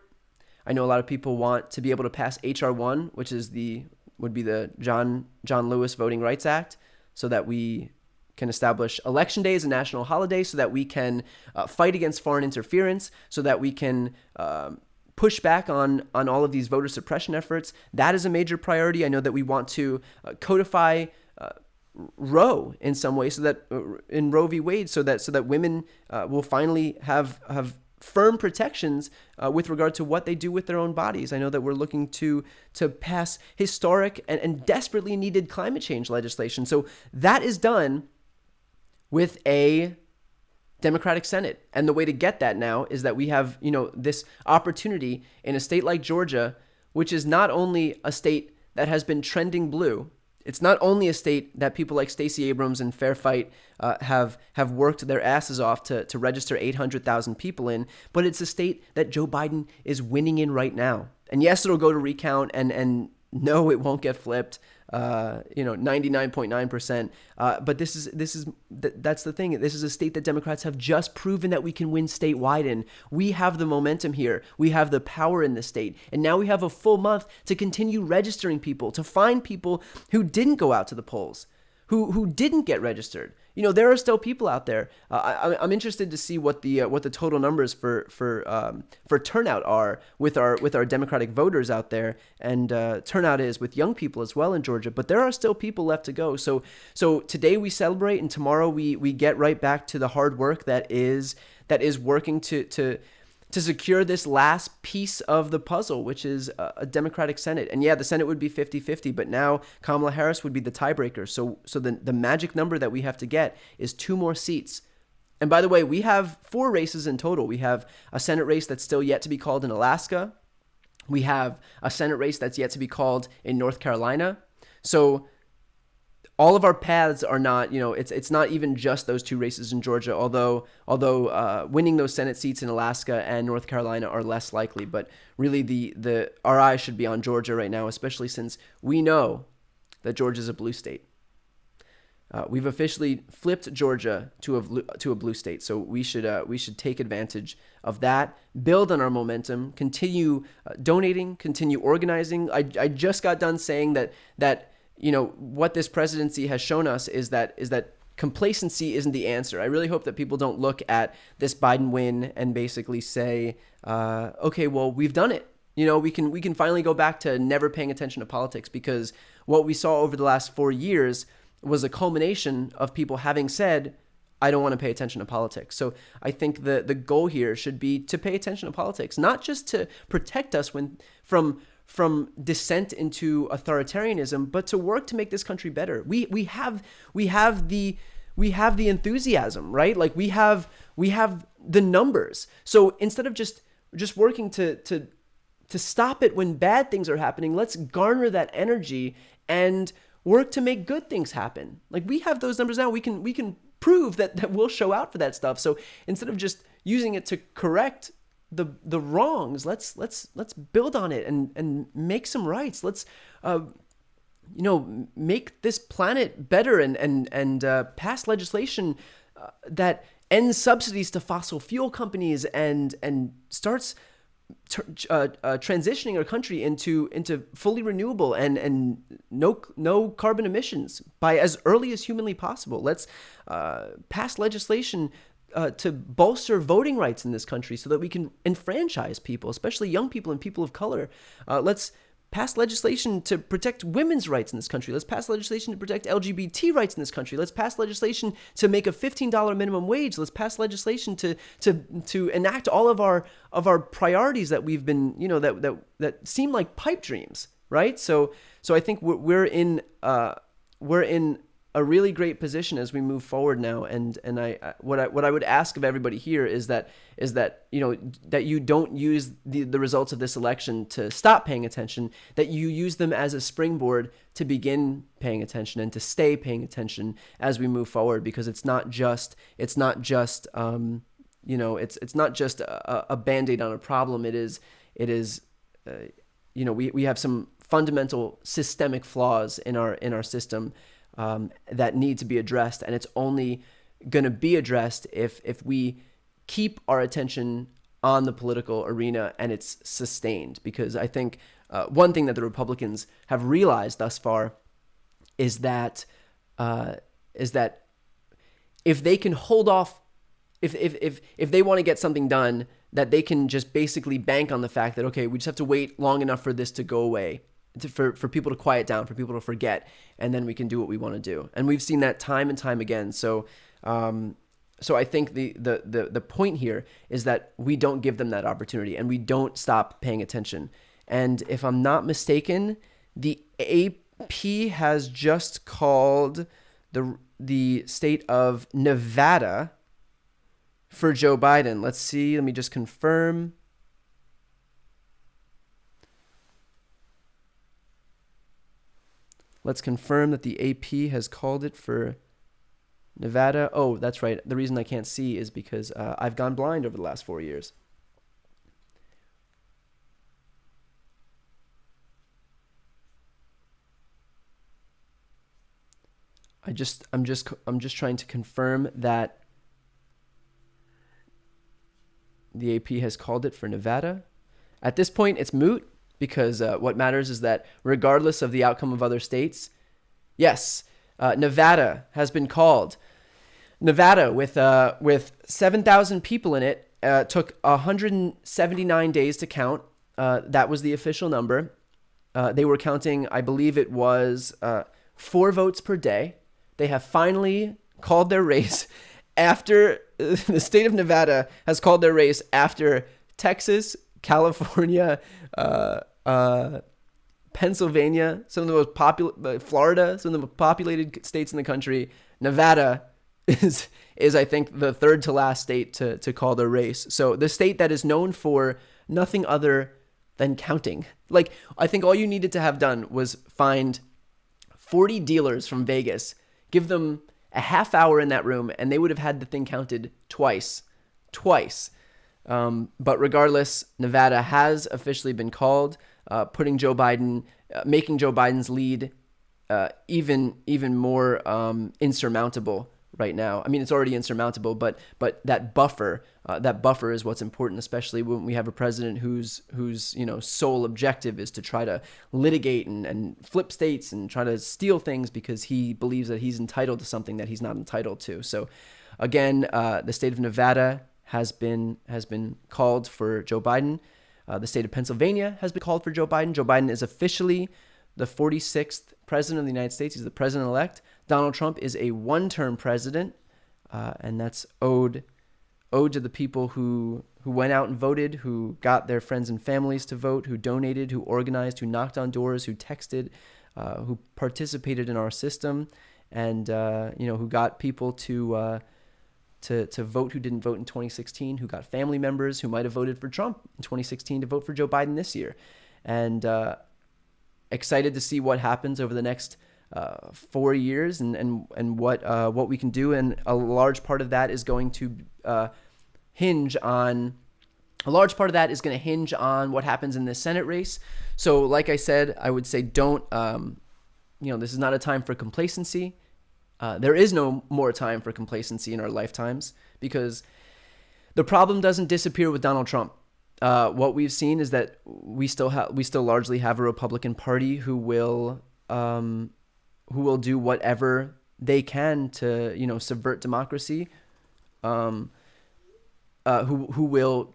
S1: I know a lot of people want to be able to pass H.R. 1, which would be the John Lewis Voting Rights Act, so that we can establish Election Day as a national holiday, so that we can fight against foreign interference, so that we can push back on all of these voter suppression efforts. That is a major priority. I know that we want to codify Roe in some way, so that in Roe v. Wade, so that women will finally have firm protections with regard to what they do with their own bodies. I know that we're looking to pass historic and desperately needed climate change legislation. So that is done with a Democratic Senate. And the way to get that now is that we have, this opportunity in a state like Georgia, which is not only a state that has been trending blue. It's not only a state that people like Stacey Abrams and Fair Fight have worked their asses off to register 800,000 people in, but it's a state that Joe Biden is winning in right now. And yes, it'll go to recount, and no, it won't get flipped. 99.9%. But that's the thing. This is a state that Democrats have just proven that we can win statewide in. We have the momentum here. We have the power in the state. And now we have a full month to continue registering people, to find people who didn't go out to the polls, who didn't get registered. There are still people out there. I'm interested to see what the total numbers for turnout are with our Democratic voters out there, and turnout is with young people as well in Georgia. But there are still people left to go. So today we celebrate, and tomorrow we get right back to the hard work that is working to secure this last piece of the puzzle, which is a Democratic Senate. And yeah, the Senate would be 50-50, but now Kamala Harris would be the tiebreaker. So the magic number that we have to get is 2 more seats. And by the way, we have 4 races in total. We have a Senate race that's still yet to be called in Alaska. We have a Senate race that's yet to be called in North Carolina. So all of our paths are not, it's not even just those 2 races in Georgia, although winning those Senate seats in Alaska and North Carolina are less likely. But really our eyes should be on Georgia right now, especially since we know that Georgia is a blue state. We've officially flipped Georgia to a blue state, so we should take advantage of that, build on our momentum, continue donating, continue organizing. I just got done saying that what this presidency has shown us is that complacency isn't the answer. I really hope that people don't look at this Biden win and basically say, okay, well, we've done it. We can finally go back to never paying attention to politics, because what we saw over the last 4 years was a culmination of people having said, I don't want to pay attention to politics. So I think the goal here should be to pay attention to politics, not just to protect us from descent into authoritarianism, but to work to make this country better. We have the enthusiasm, right? Like we have the numbers. So instead of just working to stop it when bad things are happening, let's garner that energy and work to make good things happen. Like we have those numbers now. We can prove that we'll show out for that stuff. So instead of just using it to correct the wrongs, let's build on it and make some rights. Let's make this planet better and pass legislation that ends subsidies to fossil fuel companies and starts transitioning our country into fully renewable and no carbon emissions by as early as humanly possible. Let's pass legislation to bolster voting rights in this country so that we can enfranchise people, especially young people and people of color. Let's pass legislation to protect women's rights in this country. Let's pass legislation to protect LGBT rights in this country. Let's pass legislation to make a $15 minimum wage. Let's pass legislation to enact all of our priorities that we've been, that seem like pipe dreams, right? So I think we're in a really great position as we move forward now, and what I would ask of everybody here is that that you don't use the results of this election to stop paying attention, that you use them as a springboard to begin paying attention and to stay paying attention as we move forward, because it's not just it's not just a Band-Aid on a problem. It is we have some fundamental systemic flaws in our system that need to be addressed, and it's only going to be addressed if we keep our attention on the political arena and it's sustained. Because I think one thing that the Republicans have realized thus far is that if they can hold off, if they want to get something done, that they can just basically bank on the fact that, okay, we just have to wait long enough for this to go away, for people to quiet down, for people to forget, and then we can do what we want to do. And we've seen that time and time again. So so I think the point here is that we don't give them that opportunity and we don't stop paying attention. And if I'm not mistaken, the AP has just called the state of Nevada for Joe Biden. Let's see. Let me just confirm. Let's confirm that the AP has called it for Nevada. Oh, that's right. The reason I can't see is because I've gone blind over the last 4 years. I'm just trying to confirm that the AP has called it for Nevada. At this point, it's moot because what matters is that regardless of the outcome of other states, yes, Nevada has been called. Nevada, with 7,000 people in it, took 179 days to count. That was the official number. They were counting, I believe it was 4 votes per day. They have finally called their race after the state of Nevada has called their race after Texas, California, Pennsylvania, some of the most popular, Florida, some of the most populated states in the country. Nevada is I think the third to last state to call their race. So the state that is known for nothing other than counting. Like, I think all you needed to have done was find 40 dealers from Vegas, give them a half hour in that room, and they would have had the thing counted twice. But regardless, Nevada has officially been called, putting Joe Biden, making Joe Biden's lead even more insurmountable right now. I mean, it's already insurmountable, but that buffer is what's important, especially when we have a president whose sole objective is to try to litigate and flip states and try to steal things because he believes that he's entitled to something that he's not entitled to. So again, the state of Nevada has been called for Joe Biden. The state of Pennsylvania has been called for Joe Biden. Joe Biden is officially the 46th president of the United States. He's the president-elect. Donald Trump is a one-term president, and that's owed to the people who went out and voted, who got their friends and families to vote, who donated, who organized, who knocked on doors, who texted, who participated in our system, and who got people to vote who didn't vote in 2016, who got family members who might have voted for Trump in 2016 to vote for Joe Biden this year. And excited to see what happens over the next 4 years and what we can do. And a large part of that is going to hinge on what happens in this Senate race. So like I said, I would say don't, this is not a time for complacency. There is no more time for complacency in our lifetimes because the problem doesn't disappear with Donald Trump. What we've seen is that we still largely have a Republican Party who will do whatever they can to subvert democracy. Who will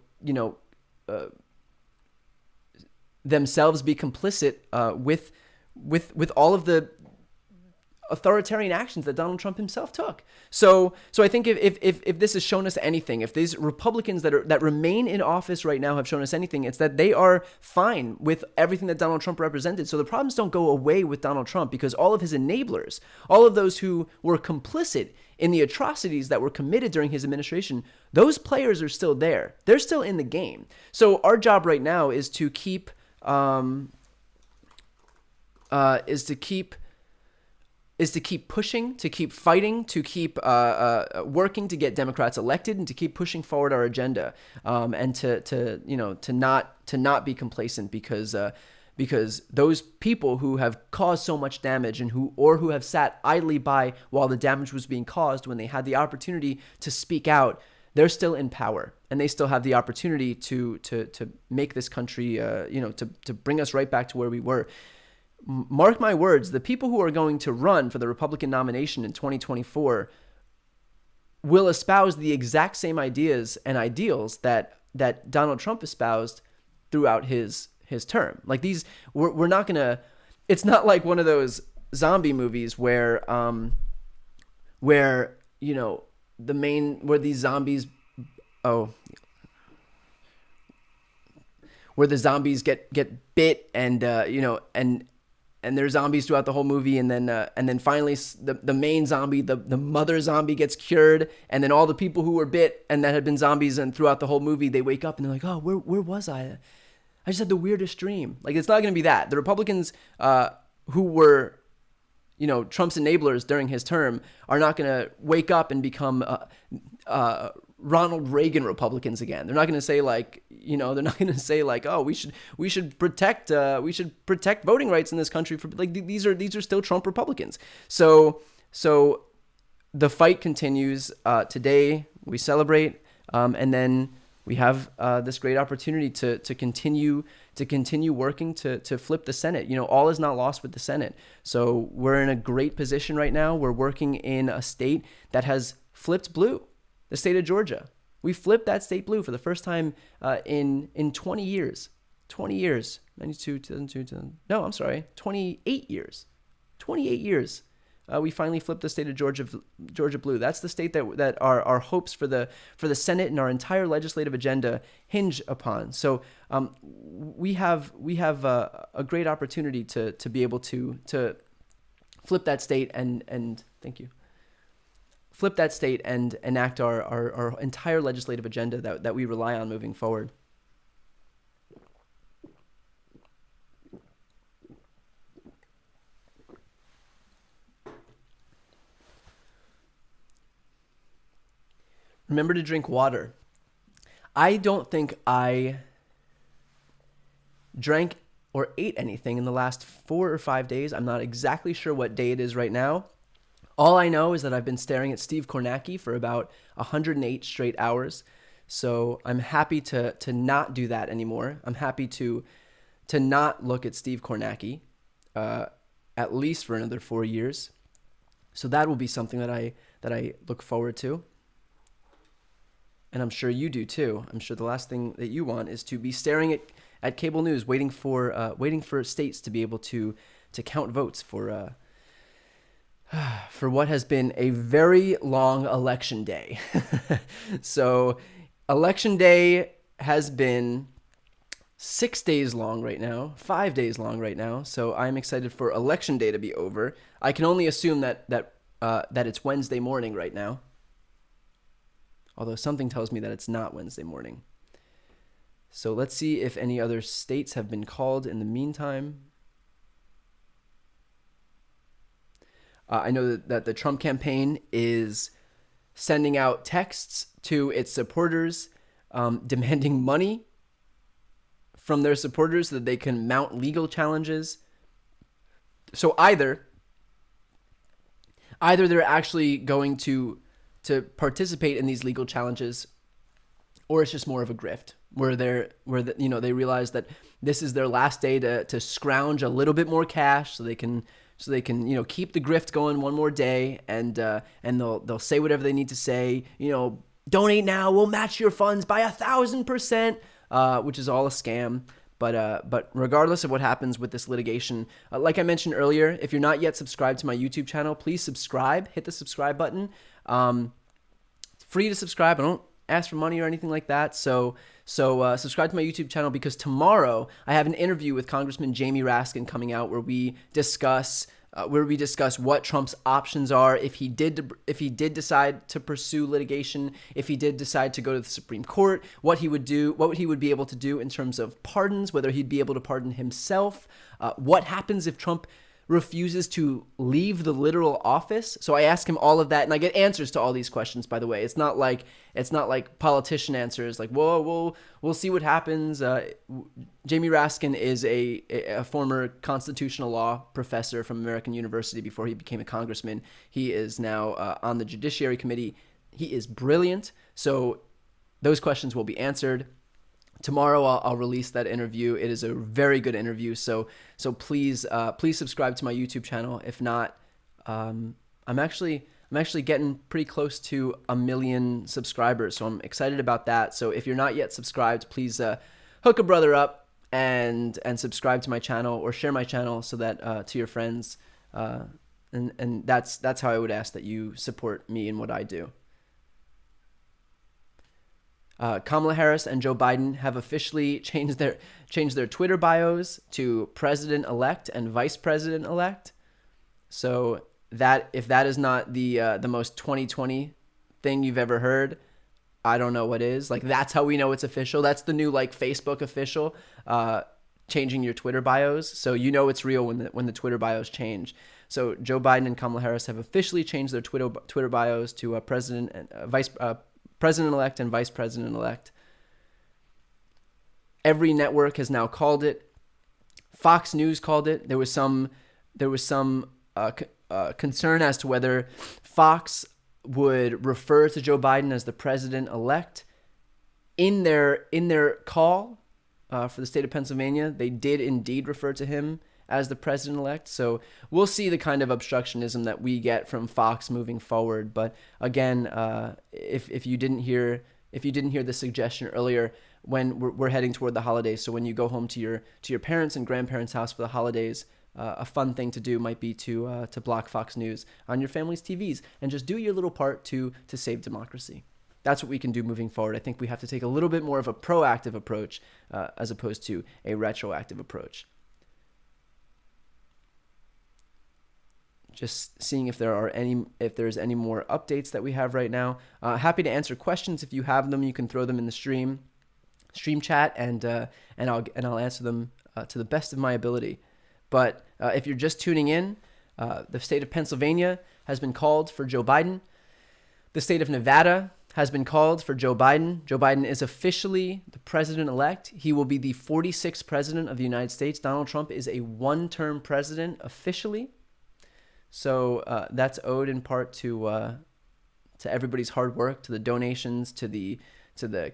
S1: themselves be complicit with all of the authoritarian actions that Donald Trump himself took. So I think if this has shown us anything, if these Republicans that remain in office right now have shown us anything, it's that they are fine with everything that Donald Trump represented. So the problems don't go away with Donald Trump because all of his enablers, all of those who were complicit in the atrocities that were committed during his administration, those players are still there. They're still in the game. So our job right now is to keep pushing, to keep fighting, to keep working to get Democrats elected, and to keep pushing forward our agenda, and to not be complacent because those people who have caused so much damage and who have sat idly by while the damage was being caused when they had the opportunity to speak out, they're still in power and they still have the opportunity to make this country to bring us right back to where we were. Mark my words, the people who are going to run for the Republican nomination in 2024 will espouse the exact same ideas and ideals that Donald Trump espoused throughout his term. Like we're not going to, it's not like one of those zombie movies where the main where these zombies, oh, where the zombies get bit, and and there's zombies throughout the whole movie, and then finally the main zombie, the mother zombie, gets cured, and then all the people who were bit and that had been zombies and throughout the whole movie, they wake up and they're like, oh, where was I just had the weirdest dream. Like, it's not going to be that. The Republicans who were, Trump's enablers during his term are not going to wake up and become Ronald Reagan Republicans again. They're not going to say oh, we should protect voting rights in this country. For like, these are still Trump Republicans. So the fight continues. Today we celebrate, and then we have this great opportunity to continue working to flip the Senate. All is not lost with the Senate. So we're in a great position right now. We're working in a state that has flipped blue, the state of Georgia. We flipped that state blue for the first time in 20 years. 20 years. 92, 2002, 2000. No, I'm sorry. 28 years. 28 years. We finally flipped the state of Georgia blue. That's the state that our hopes for the Senate and our entire legislative agenda hinge upon. So we have a great opportunity to be able to flip that state and thank you. Flip that state and enact our entire legislative agenda that we rely on moving forward. Remember to drink water. I don't think I drank or ate anything in the last 4 or 5 days. I'm not exactly sure what day it is right now. All I know is that I've been staring at Steve Kornacki for about 108 straight hours. So I'm happy to not do that anymore. I'm happy to not look at Steve Kornacki at least for another 4 years. So that will be something that I look forward to. And I'm sure you do too. I'm sure the last thing that you want is to be staring at cable news, waiting for states to be able to count votes for what has been a very long election day. So election day has been 6 days long right now, 5 days long right now. So I'm excited for election day to be over. I can only assume that it's Wednesday morning right now. Although something tells me that it's not Wednesday morning. So let's see if any other states have been called in the meantime. I know that the Trump campaign is sending out texts to its supporters demanding money from their supporters so that they can mount legal challenges. So either they're actually going to participate in these legal challenges, or it's just more of a grift where they realize that this is their last day to scrounge a little bit more cash so they can keep the grift going one more day, and they'll say whatever they need to say. Donate now, we'll match your funds by 1,000%, which is all a scam. But regardless of what happens with this litigation, like I mentioned earlier, if you're not yet subscribed to my YouTube channel, please subscribe. Hit the subscribe button. It's free to subscribe. I don't ask for money or anything like that. So subscribe to my YouTube channel, because tomorrow I have an interview with Congressman Jamie Raskin coming out where we discuss what Trump's options are if he did decide to pursue litigation, if he did decide to go to the Supreme Court, what he would do, what he would be able to do in terms of pardons, whether he'd be able to pardon himself, what happens if Trump refuses to leave the literal office. So I ask him all of that, and I get answers to all these questions, by the way. It's not like politician answers like, whoa, we'll see what happens. Jamie Raskin is a former constitutional law professor from American University before he became a congressman. He is now on the Judiciary Committee. He is brilliant. So those questions will be answered. Tomorrow I'll release that interview. It is a very good interview. So please subscribe to my YouTube channel. If not, I'm actually getting pretty close to 1 million subscribers. So I'm excited about that. So if you're not yet subscribed, please hook a brother up and subscribe to my channel, or share my channel so that to your friends. And that's how I would ask that you support me in what I do. Kamala Harris and Joe Biden have officially changed their Twitter bios to President-elect and Vice President-elect. So that, if that is not the most 2020 thing you've ever heard, I don't know what is. Like, that's how we know it's official. That's the new, like, Facebook official, changing your Twitter bios. So you know it's real when the Twitter bios change. So Joe Biden and Kamala Harris have officially changed their Twitter bios to President-elect and Vice President-elect. Every network has now called it. Fox News called it. There was some concern as to whether Fox would refer to Joe Biden as the president-elect. In their call for the state of Pennsylvania, they did indeed refer to him as the president-elect. So we'll see the kind of obstructionism that we get from Fox moving forward. But again, if you didn't hear the suggestion earlier, when we're heading toward the holidays, so when you go home to your parents' and grandparents' house for the holidays, a fun thing to do might be to block Fox News on your family's TVs and just do your little part to save democracy. That's what we can do moving forward. I think we have to take a little bit more of a proactive approach as opposed to a retroactive approach. Just seeing if there's any more updates that we have right now. Happy to answer questions if you have them. You can throw them in the stream chat, and I'll answer them to the best of my ability. But if you're just tuning in, the state of Pennsylvania has been called for Joe Biden. The state of Nevada has been called for Joe Biden. Joe Biden is officially the president-elect. He will be the 46th president of the United States. Donald Trump is a one-term president officially. So that's owed in part to everybody's hard work, to the donations, to the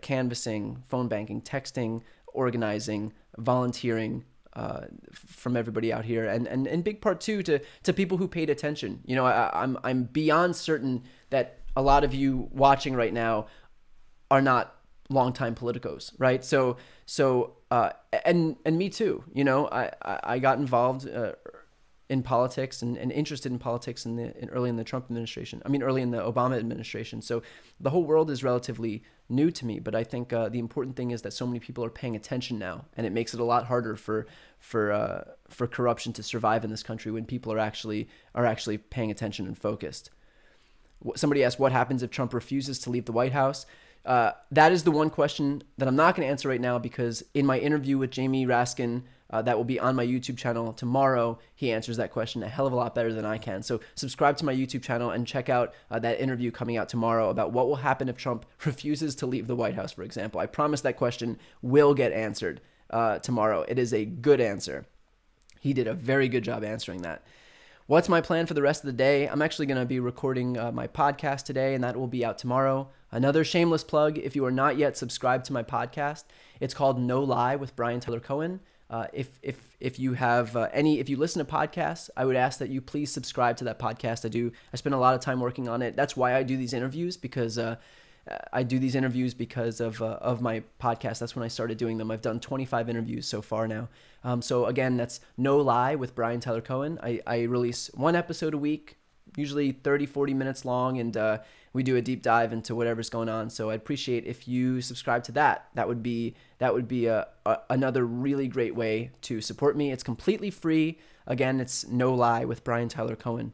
S1: canvassing, phone banking, texting, organizing, volunteering from everybody out here, and in big part too to people who paid attention. You know, I'm beyond certain that a lot of you watching right now are not longtime politicos, right? So and me too. You know, I got involved in politics and interested in politics early in the Trump administration. I mean, early in the Obama administration. So the whole world is relatively new to me, but I think the important thing is that so many people are paying attention now, and it makes it a lot harder for corruption to survive in this country when people are actually paying attention and focused. Somebody asked, what happens if Trump refuses to leave the White House? That is the one question that I'm not going to answer right now, because in my interview with Jamie Raskin, that will be on my YouTube channel tomorrow, he answers that question a hell of a lot better than I can. So subscribe to my YouTube channel and check out that interview coming out tomorrow about what will happen if Trump refuses to leave the White House, for example. I promise that question will get answered tomorrow. It is a good answer. He did a very good job answering that. What's my plan for the rest of the day? I'm actually going to be recording my podcast today, and that will be out tomorrow. Another shameless plug, if you are not yet subscribed to my podcast, it's called No Lie with Brian Tyler Cohen. If you have if you listen to podcasts, I would ask that you please subscribe to that podcast. I spend a lot of time working on it. That's why I do these interviews, because I do these interviews because of my podcast. That's when I started doing them. I've done 25 interviews so far now. So again, that's No Lie with Brian Tyler Cohen. I release one episode a week, usually 30, 40 minutes long, and we do a deep dive into whatever's going on. So I'd appreciate if you subscribe to that. That would be another really great way to support me. It's completely free. Again, it's No Lie with Brian Tyler Cohen.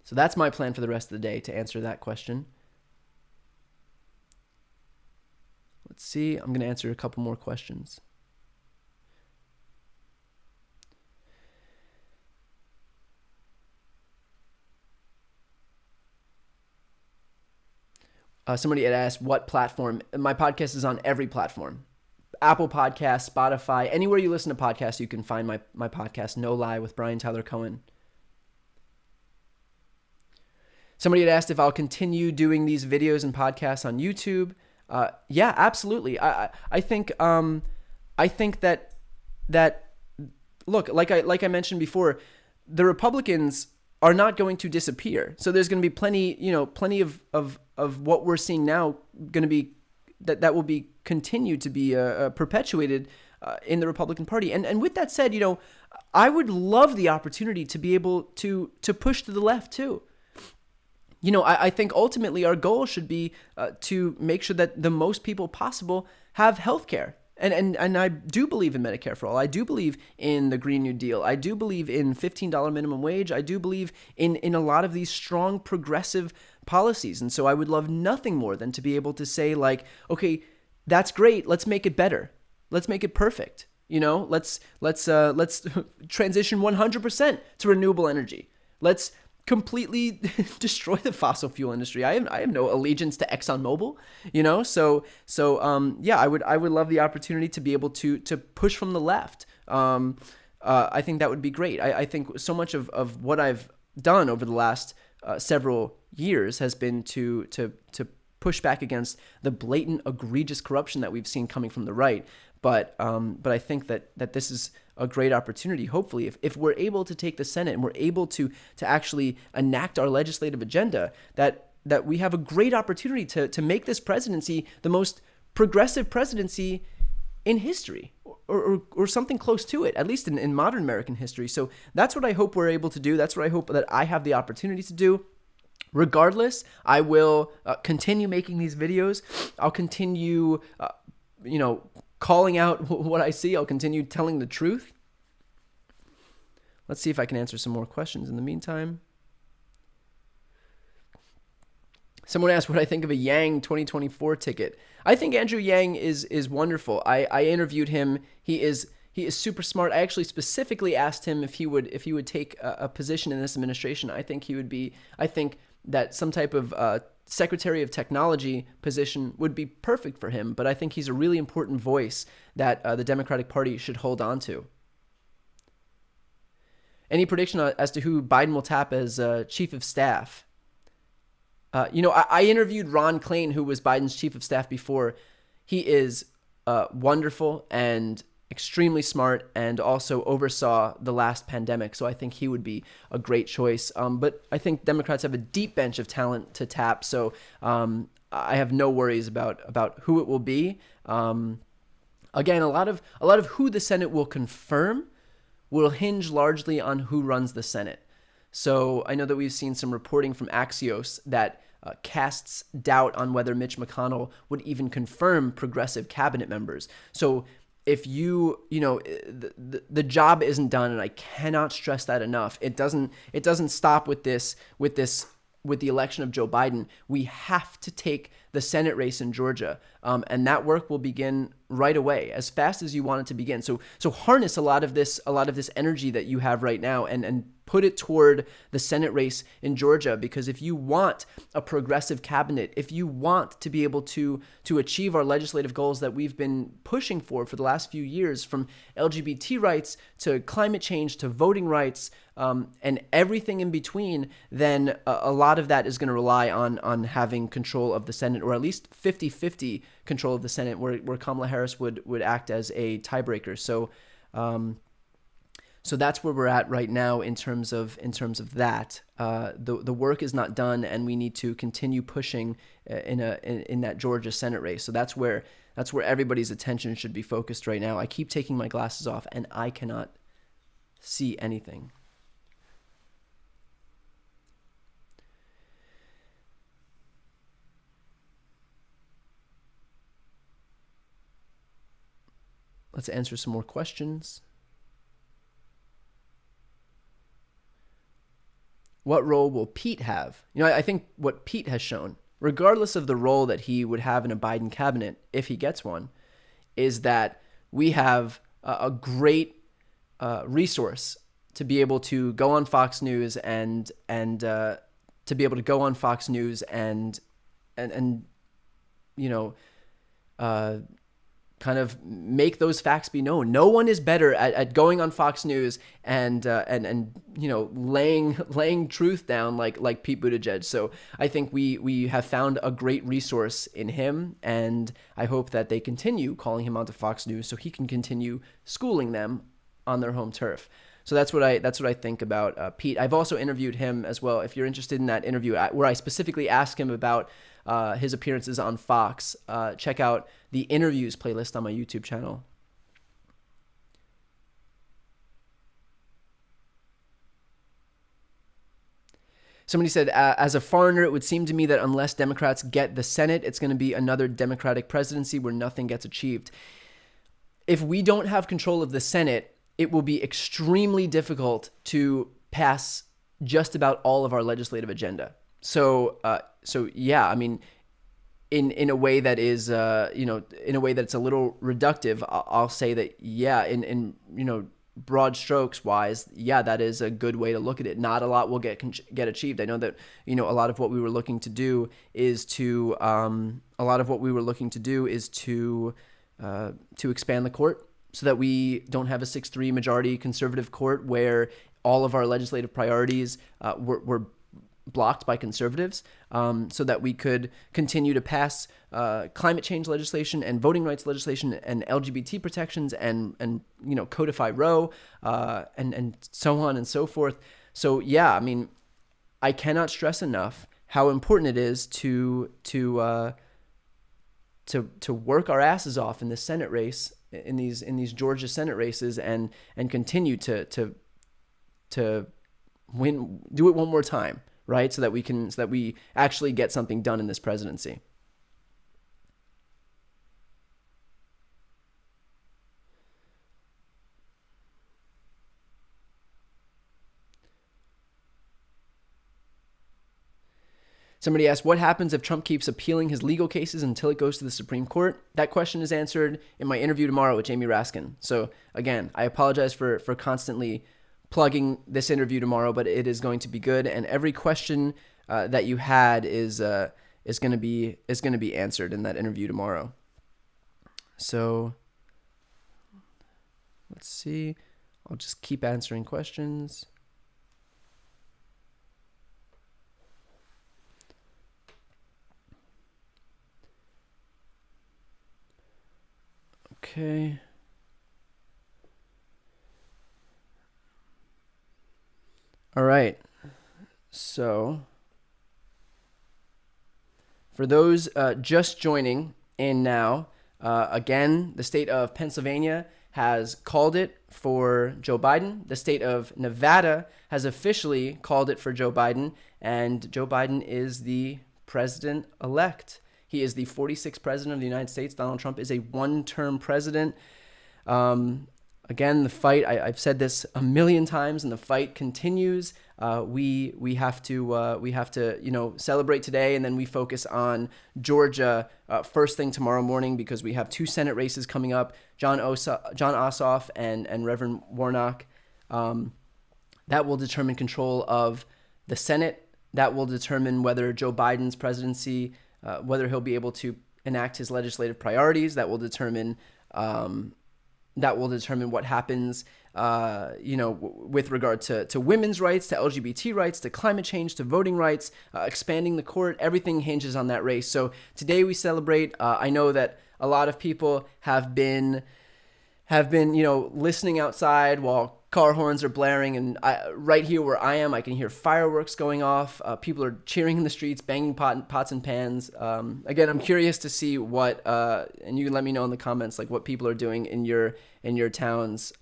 S1: So that's my plan for the rest of the day, to answer that question. Let's see. I'm going to answer a couple more questions. Somebody had asked what platform. My podcast is on every platform. Apple Podcasts, Spotify, anywhere you listen to podcasts, you can find my podcast, No Lie with Brian Tyler Cohen. Somebody had asked if I'll continue doing these videos and podcasts on YouTube. Yeah, absolutely. I think that look, like I mentioned before, the Republicans are not going to disappear. So there's going to be plenty of what we're seeing now going to be that will be continued to be perpetuated in the Republican Party. And with that said, I would love the opportunity to be able to push to the left too. I think ultimately our goal should be to make sure that the most people possible have health care. And I do believe in Medicare for all. I do believe in the Green New Deal. I do believe in $15 minimum wage. I do believe in a lot of these strong progressive policies. And so I would love nothing more than to be able to say, like, okay, that's great. Let's make it better. Let's make it perfect. Let's transition 100% to renewable energy. Let's completely destroy the fossil fuel industry. I have no allegiance to ExxonMobil, yeah, I would love the opportunity to be able to push from the left. I think that would be great. I think so much of what I've done over the last several years has been to push back against the blatant, egregious corruption that we've seen coming from the right. But I think that this is a great opportunity, hopefully, if we're able to take the Senate and we're able to actually enact our legislative agenda, that we have a great opportunity to make this presidency the most progressive presidency in history, or something close to it, at least in modern American history. So that's what I hope we're able to do. That's what I hope that I have the opportunity to do. Regardless, I will continue making these videos. I'll continue, calling out what I see. I'll continue telling the truth. Let's see if I can answer some more questions in the meantime. Someone asked what I think of a Yang 2024 ticket. I think Andrew Yang is wonderful. I interviewed him. He is super smart. I actually specifically asked him if he would take a position in this administration. I think that some type of Secretary of Technology position would be perfect for him, but I think he's a really important voice that the Democratic Party should hold on to. Any prediction as to who Biden will tap as chief of staff? I interviewed Ron Klain, who was Biden's chief of staff before. He is wonderful and extremely smart, and also oversaw the last pandemic. So I think he would be a great choice. But I think Democrats have a deep bench of talent to tap. So I have no worries about who it will be. Again, a lot of who the Senate will confirm will hinge largely on who runs the Senate. So I know that we've seen some reporting from Axios that casts doubt on whether Mitch McConnell would even confirm progressive cabinet members. So if the job isn't done, and I cannot stress that enough. It doesn't stop with the election of Joe Biden. We have to take the Senate race in Georgia, and that work will begin right away, as fast as you want it to begin. So harness a lot of this energy that you have right now, and put it toward the Senate race in Georgia, because if you want a progressive cabinet, if you want to be able to achieve our legislative goals that we've been pushing for the last few years, from LGBT rights to climate change to voting rights, and everything in between, then a lot of that is going to rely on having control of the Senate, or at least 50-50 control of the Senate, where Kamala Harris would act as a tiebreaker. So that's where we're at right now in terms of that. The work is not done, and we need to continue pushing in that Georgia Senate race. So that's where everybody's attention should be focused right now. I keep taking my glasses off, and I cannot see anything. Let's answer some more questions. What role will Pete have? I think what Pete has shown, regardless of the role that he would have in a Biden cabinet, if he gets one, is that we have a great resource to be able to go on Fox News and kind of make those facts be known. No one is better at going on Fox News and laying truth down like Pete Buttigieg. So I think we have found a great resource in him, and I hope that they continue calling him onto Fox News so he can continue schooling them on their home turf. So that's what I think about Pete. I've also interviewed him as well. If you're interested in that interview where I specifically ask him about his appearances on Fox, check out the interviews playlist on my YouTube channel. Somebody said, as a foreigner, it would seem to me that unless Democrats get the Senate, it's going to be another Democratic presidency where nothing gets achieved. If we don't have control of the Senate, it will be extremely difficult to pass just about all of our legislative agenda. So yeah, I mean, in a way that is, in a way that's a little reductive, I'll say that, yeah, in broad strokes wise, yeah, that is a good way to look at it. Not a lot will get achieved. I know that, a lot of what we were looking to do is to expand the court so that we don't have a 6-3 majority conservative court where all of our legislative priorities were blocked by conservatives, so that we could continue to pass climate change legislation and voting rights legislation and LGBT protections and codify Roe and so on and so forth. So yeah, I mean, I cannot stress enough how important it is to work our asses off in the Senate race, in these Georgia Senate races, and continue to win, do it one more time. Right, so that we actually get something done in this presidency. Somebody asked, what happens if Trump keeps appealing his legal cases until it goes to the Supreme Court? That question is answered in my interview tomorrow with Jamie Raskin. So again, I apologize for constantly plugging this interview tomorrow, but it is going to be good, and every question that you had is going to be answered in that interview tomorrow. So let's see. I'll just keep answering questions. Okay. All right, so for those just joining in now, again, the state of Pennsylvania has called it for Joe Biden. The state of Nevada has officially called it for Joe Biden, and Joe Biden is the president-elect. He is the 46th president of the United States. Donald Trump is a one-term president. Again, the fight, I've said this a million times, and the fight continues. We have to celebrate today, and then we focus on Georgia first thing tomorrow morning, because we have 2 Senate races coming up, John Ossoff and Reverend Warnock. That will determine control of the Senate. That will determine whether Joe Biden's presidency, whether he'll be able to enact his legislative priorities. That will determine what happens, with regard to women's rights, to LGBT rights, to climate change, to voting rights, expanding the court. Everything hinges on that race. So today we celebrate. I know that a lot of people have been listening outside while car horns are blaring, and right here where I am, I can hear fireworks going off. People are cheering in the streets, banging pots and pans. Again, I'm curious to see what, and you can let me know in the comments, like what people are doing in your towns.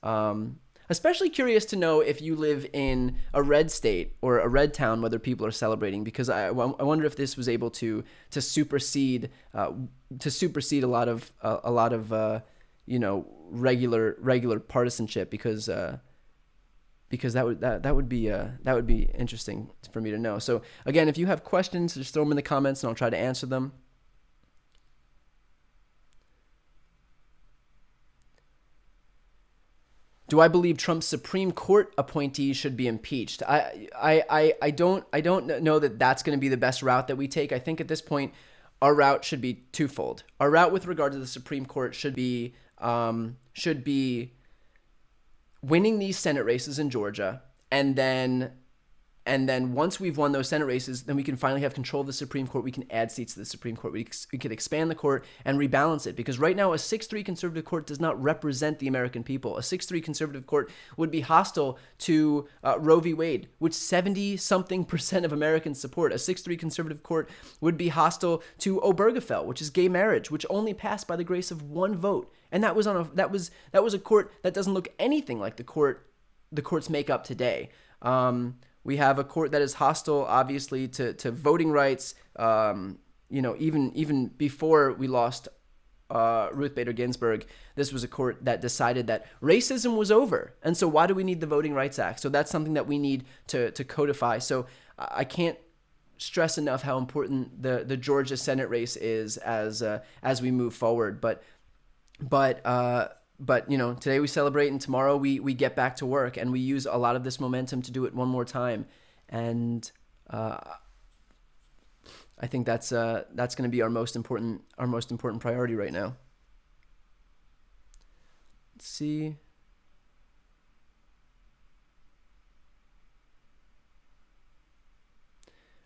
S1: Especially curious to know if you live in a red state or a red town, whether people are celebrating, because I wonder if this was able to supersede a lot of regular partisanship, because that would be interesting for me to know. So again, if you have questions, just throw them in the comments and I'll try to answer them. Do I believe Trump's Supreme Court appointees should be impeached? I don't know that that's going to be the best route that we take. I think at this point, our route should be twofold. Our route with regard to the Supreme Court should be winning these Senate races in Georgia, and then once we've won those Senate races, then we can finally have control of the Supreme Court. We can add seats to the Supreme Court. We could expand the court and rebalance it, because right now a 6-3 conservative court does not represent the American people. A 6-3 conservative court would be hostile to Roe v. Wade, which 70-something% of Americans support. A 6-3 conservative court would be hostile to Obergefell, which is gay marriage, which only passed by the grace of one vote. And that was a court that doesn't look anything like the courts make up today. We have a court that is hostile, obviously, to voting rights. Even before we lost Ruth Bader Ginsburg, this was a court that decided that racism was over. And so why do we need the Voting Rights Act? So that's something that we need to codify. So I can't stress enough how important the Georgia Senate race is as we move forward. But today we celebrate, and tomorrow we get back to work, and we use a lot of this momentum to do it one more time. And I think that's going to be our most important priority right now. Let's see.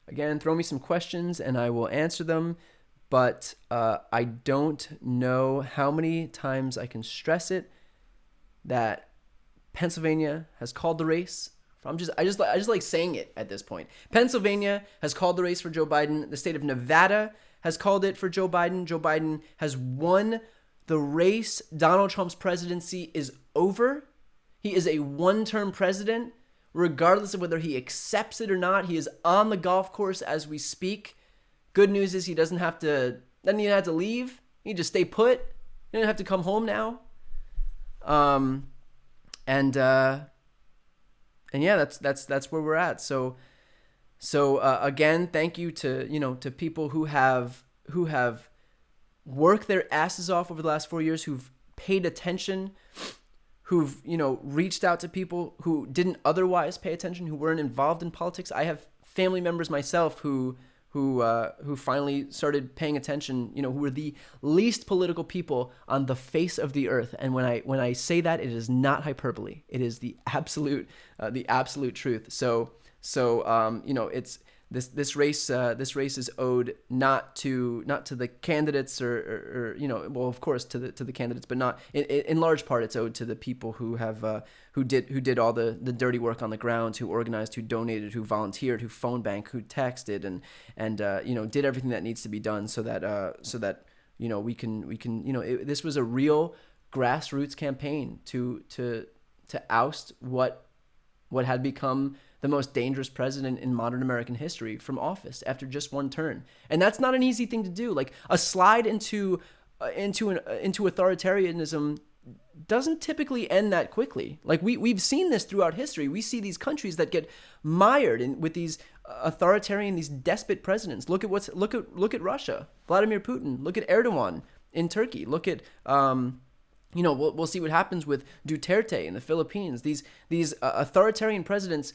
S1: Again, throw me some questions and I will answer them. But I don't know how many times I can stress it that Pennsylvania has called the race. I just like saying it at this point. Pennsylvania has called the race for Joe Biden. The state of Nevada has called it for Joe Biden. Joe Biden has won the race. Donald Trump's presidency is over. He is a one-term president, regardless of whether he accepts it or not. He is on the golf course as we speak. Good news is he doesn't have to leave. He can just stay put. He doesn't have to come home now. And yeah, that's where we're at. So again, thank you to people who have worked their asses off over the last 4 years, who've paid attention, who've reached out to people who didn't otherwise pay attention, who weren't involved in politics. I have family members myself who finally started paying attention, who were the least political people on the face of the earth. And when I say that, it is not hyperbole. It is the absolute truth. So it's this race is owed not to the candidates or well, of course to the candidates, but not in large part. It's owed to the people who have who did all the dirty work on the ground, who organized, who donated, who volunteered, who phone bank, who texted, and did everything that needs to be done so that we can this was a real grassroots campaign to oust what had become the most dangerous president in modern American history from office after just one turn. And that's not an easy thing to do. Like, a slide into authoritarianism doesn't typically end that quickly. Like, we've seen this throughout history. We see these countries that get mired with these authoritarian, these despot presidents. Look at Russia, Vladimir Putin. Look at Erdogan in Turkey. Look at we'll see what happens with Duterte in the Philippines. These authoritarian presidents,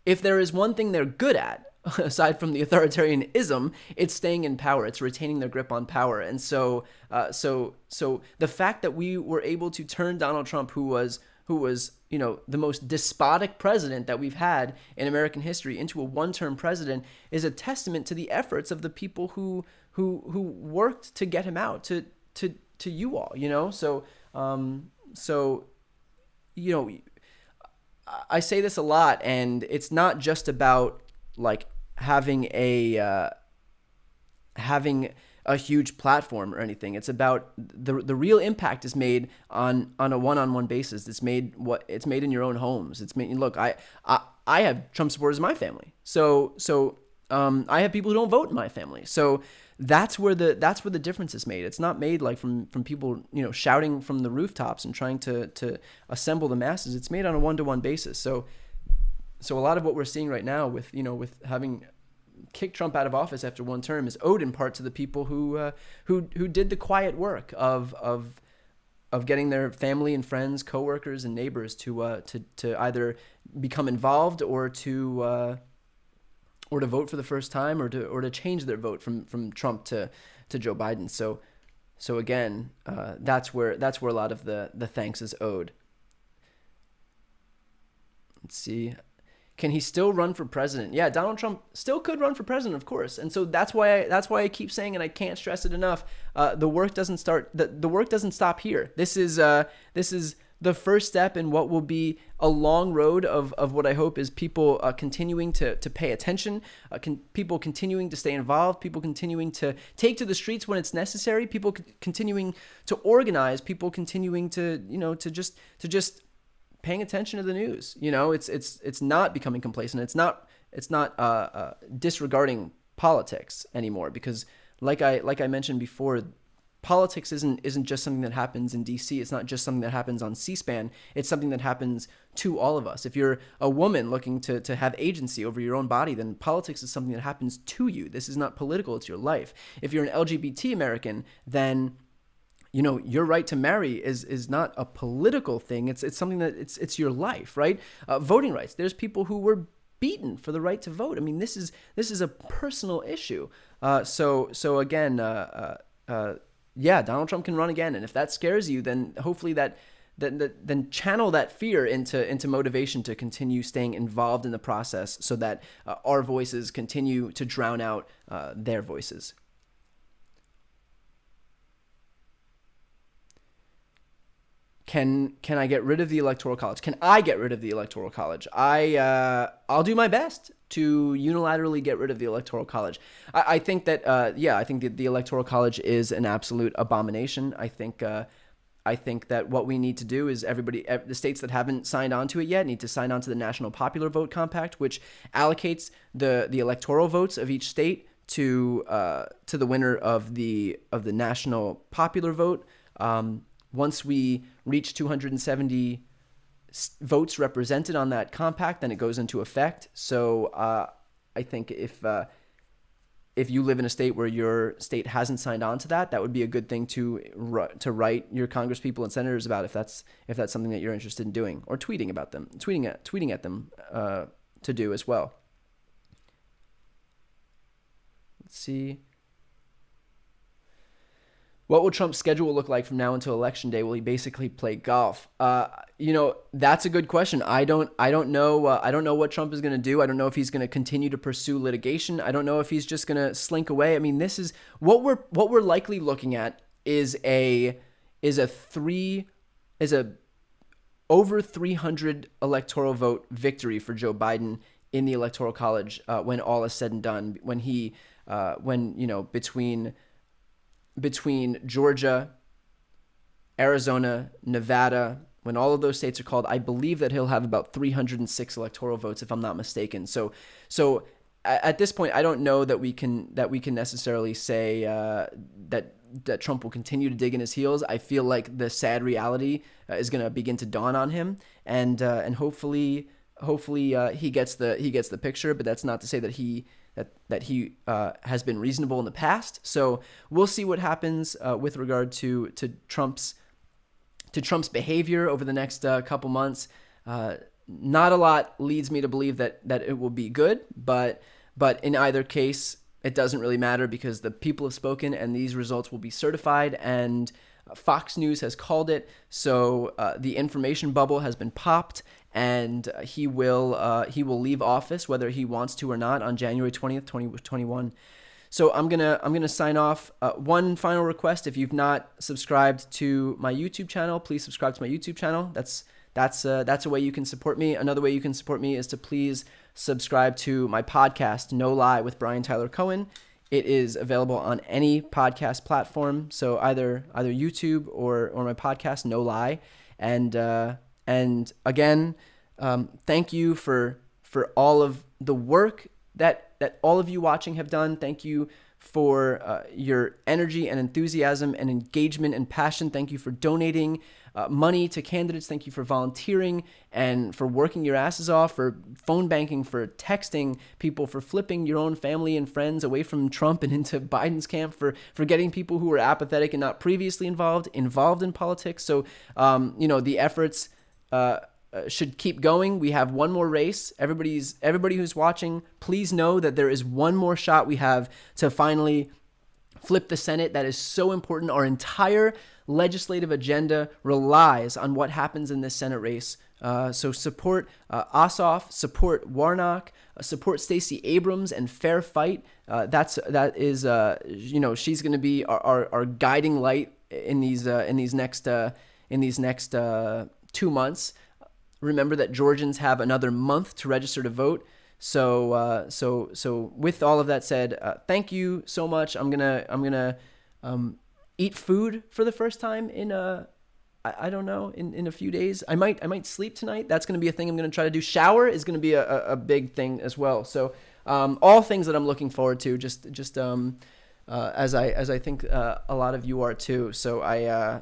S1: if there is one thing they're good at, aside from the authoritarianism, it's staying in power. It's retaining their grip on power. And so the fact that we were able to turn Donald Trump, who was the most despotic president that we've had in American history, into a one-term president, is a testament to the efforts of the people who worked to get him out, to you all, I say this a lot, and it's not just about like having a huge platform or anything. It's about the real impact is made on a one-on-one basis. It's made in your own homes. It's made. Look, I have Trump supporters in my family. So I have people who don't vote in my family. So that's where the difference is made. It's not made like from people shouting from the rooftops and trying to assemble the masses. It's made on a one-to-one basis. So a lot of what we're seeing right now with having kicked Trump out of office after one term is owed in part to the people who did the quiet work of getting their family and friends, coworkers, and neighbors to either become involved or to vote for the first time, or to change their vote from Trump to Joe Biden. So again, that's where a lot of the thanks is owed. Let's see. Can he still run for president? Yeah, Donald Trump still could run for president, of course. And so that's why I keep saying, and I can't stress it enough, the work doesn't start. The work doesn't stop here. This is the first step in what will be a long road of what I hope is people continuing to pay attention, people continuing to stay involved, people continuing to take to the streets when it's necessary, people continuing to organize, people continuing to just paying attention to the news. It's not becoming complacent. It's not disregarding politics anymore, because like I mentioned before, politics isn't just something that happens in DC. It's not just something that happens on C-SPAN. It's something that happens to all of us. If you're a woman looking to have agency over your own body, then politics is something that happens to you. This is not political. It's your life. If you're an LGBT American, then your right to marry is not a political thing. It's something that it's your life, right? Voting rights. There's people who were beaten for the right to vote. I mean, this is a personal issue. So again, yeah, Donald Trump can run again, and if that scares you, then hopefully then channel that fear into motivation to continue staying involved in the process, so that our voices continue to drown out their voices. Can I get rid of the Electoral College? Can I get rid of the Electoral College? I'll do my best to unilaterally get rid of the Electoral College. I think that I think that the Electoral College is an absolute abomination. I think that what we need to do is the states that haven't signed on to it yet need to sign on to the National Popular Vote Compact, which allocates the electoral votes of each state to the winner of the national popular vote. Once we reach 270 votes represented on that compact, then it goes into effect. So I think if you live in a state where your state hasn't signed on to that, that would be a good thing to write your congresspeople and senators about, if that's something that you're interested in doing, or tweeting at them to do as well. Let's see. What will Trump's schedule look like from now until Election Day? Will he basically play golf? That's a good question. I don't know. I don't know what Trump is going to do. I don't know if he's going to continue to pursue litigation. I don't know if he's just going to slink away. I mean, this is what we're likely looking at is a over 300 electoral vote victory for Joe Biden in the Electoral College when all is said and done. Between Georgia, Arizona, Nevada, when all of those states are called, I believe that he'll have about 306 electoral votes, if I'm not mistaken. So at this point, I don't know that we can necessarily say that Trump will continue to dig in his heels. I feel like the sad reality is going to begin to dawn on him, and hopefully he gets the picture. But that's not to say that he has been reasonable in the past. So we'll see what happens with regard to Trump's behavior over the next couple months. Not a lot leads me to believe that it will be good, but in either case, it doesn't really matter, because the people have spoken and these results will be certified, and Fox News has called it. So the information bubble has been popped, and he will leave office whether he wants to or not on January 20th, 2021. So I'm gonna sign off. One final request: if you've not subscribed to my YouTube channel, please subscribe to my YouTube channel. That's a way you can support me. Another way you can support me is to please subscribe to my podcast, No Lie, with Brian Tyler Cohen. It is available on any podcast platform, so either YouTube or my podcast, No Lie. And again, thank you for all of the work that all of you watching have done. Thank you for your energy and enthusiasm and engagement and passion. Thank you for donating money to candidates. Thank you for volunteering and for working your asses off, for phone banking, for texting people, for flipping your own family and friends away from Trump and into Biden's camp, for getting people who were apathetic and not previously involved in politics. So, the efforts should keep going. We have one more race. Everybody who's watching, please know that there is one more shot we have to finally flip the Senate. That is so important. Our entire legislative agenda relies on what happens in this Senate race. So support Ossoff, support Warnock, support Stacey Abrams and Fair Fight. That is she's going to be our guiding light in these next 2 months. Remember that Georgians have another month to register to vote. So with all of that said, thank you so much. I'm gonna eat food for the first time in I don't know, in a few days. I might sleep tonight. That's going to be a thing I'm going to try to do. Shower is going to be a big thing as well. So all things that I'm looking forward to. Just as I think a lot of you are too. So I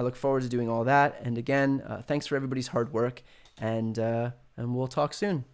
S1: look forward to doing all that. And again, thanks for everybody's hard work. And we'll talk soon.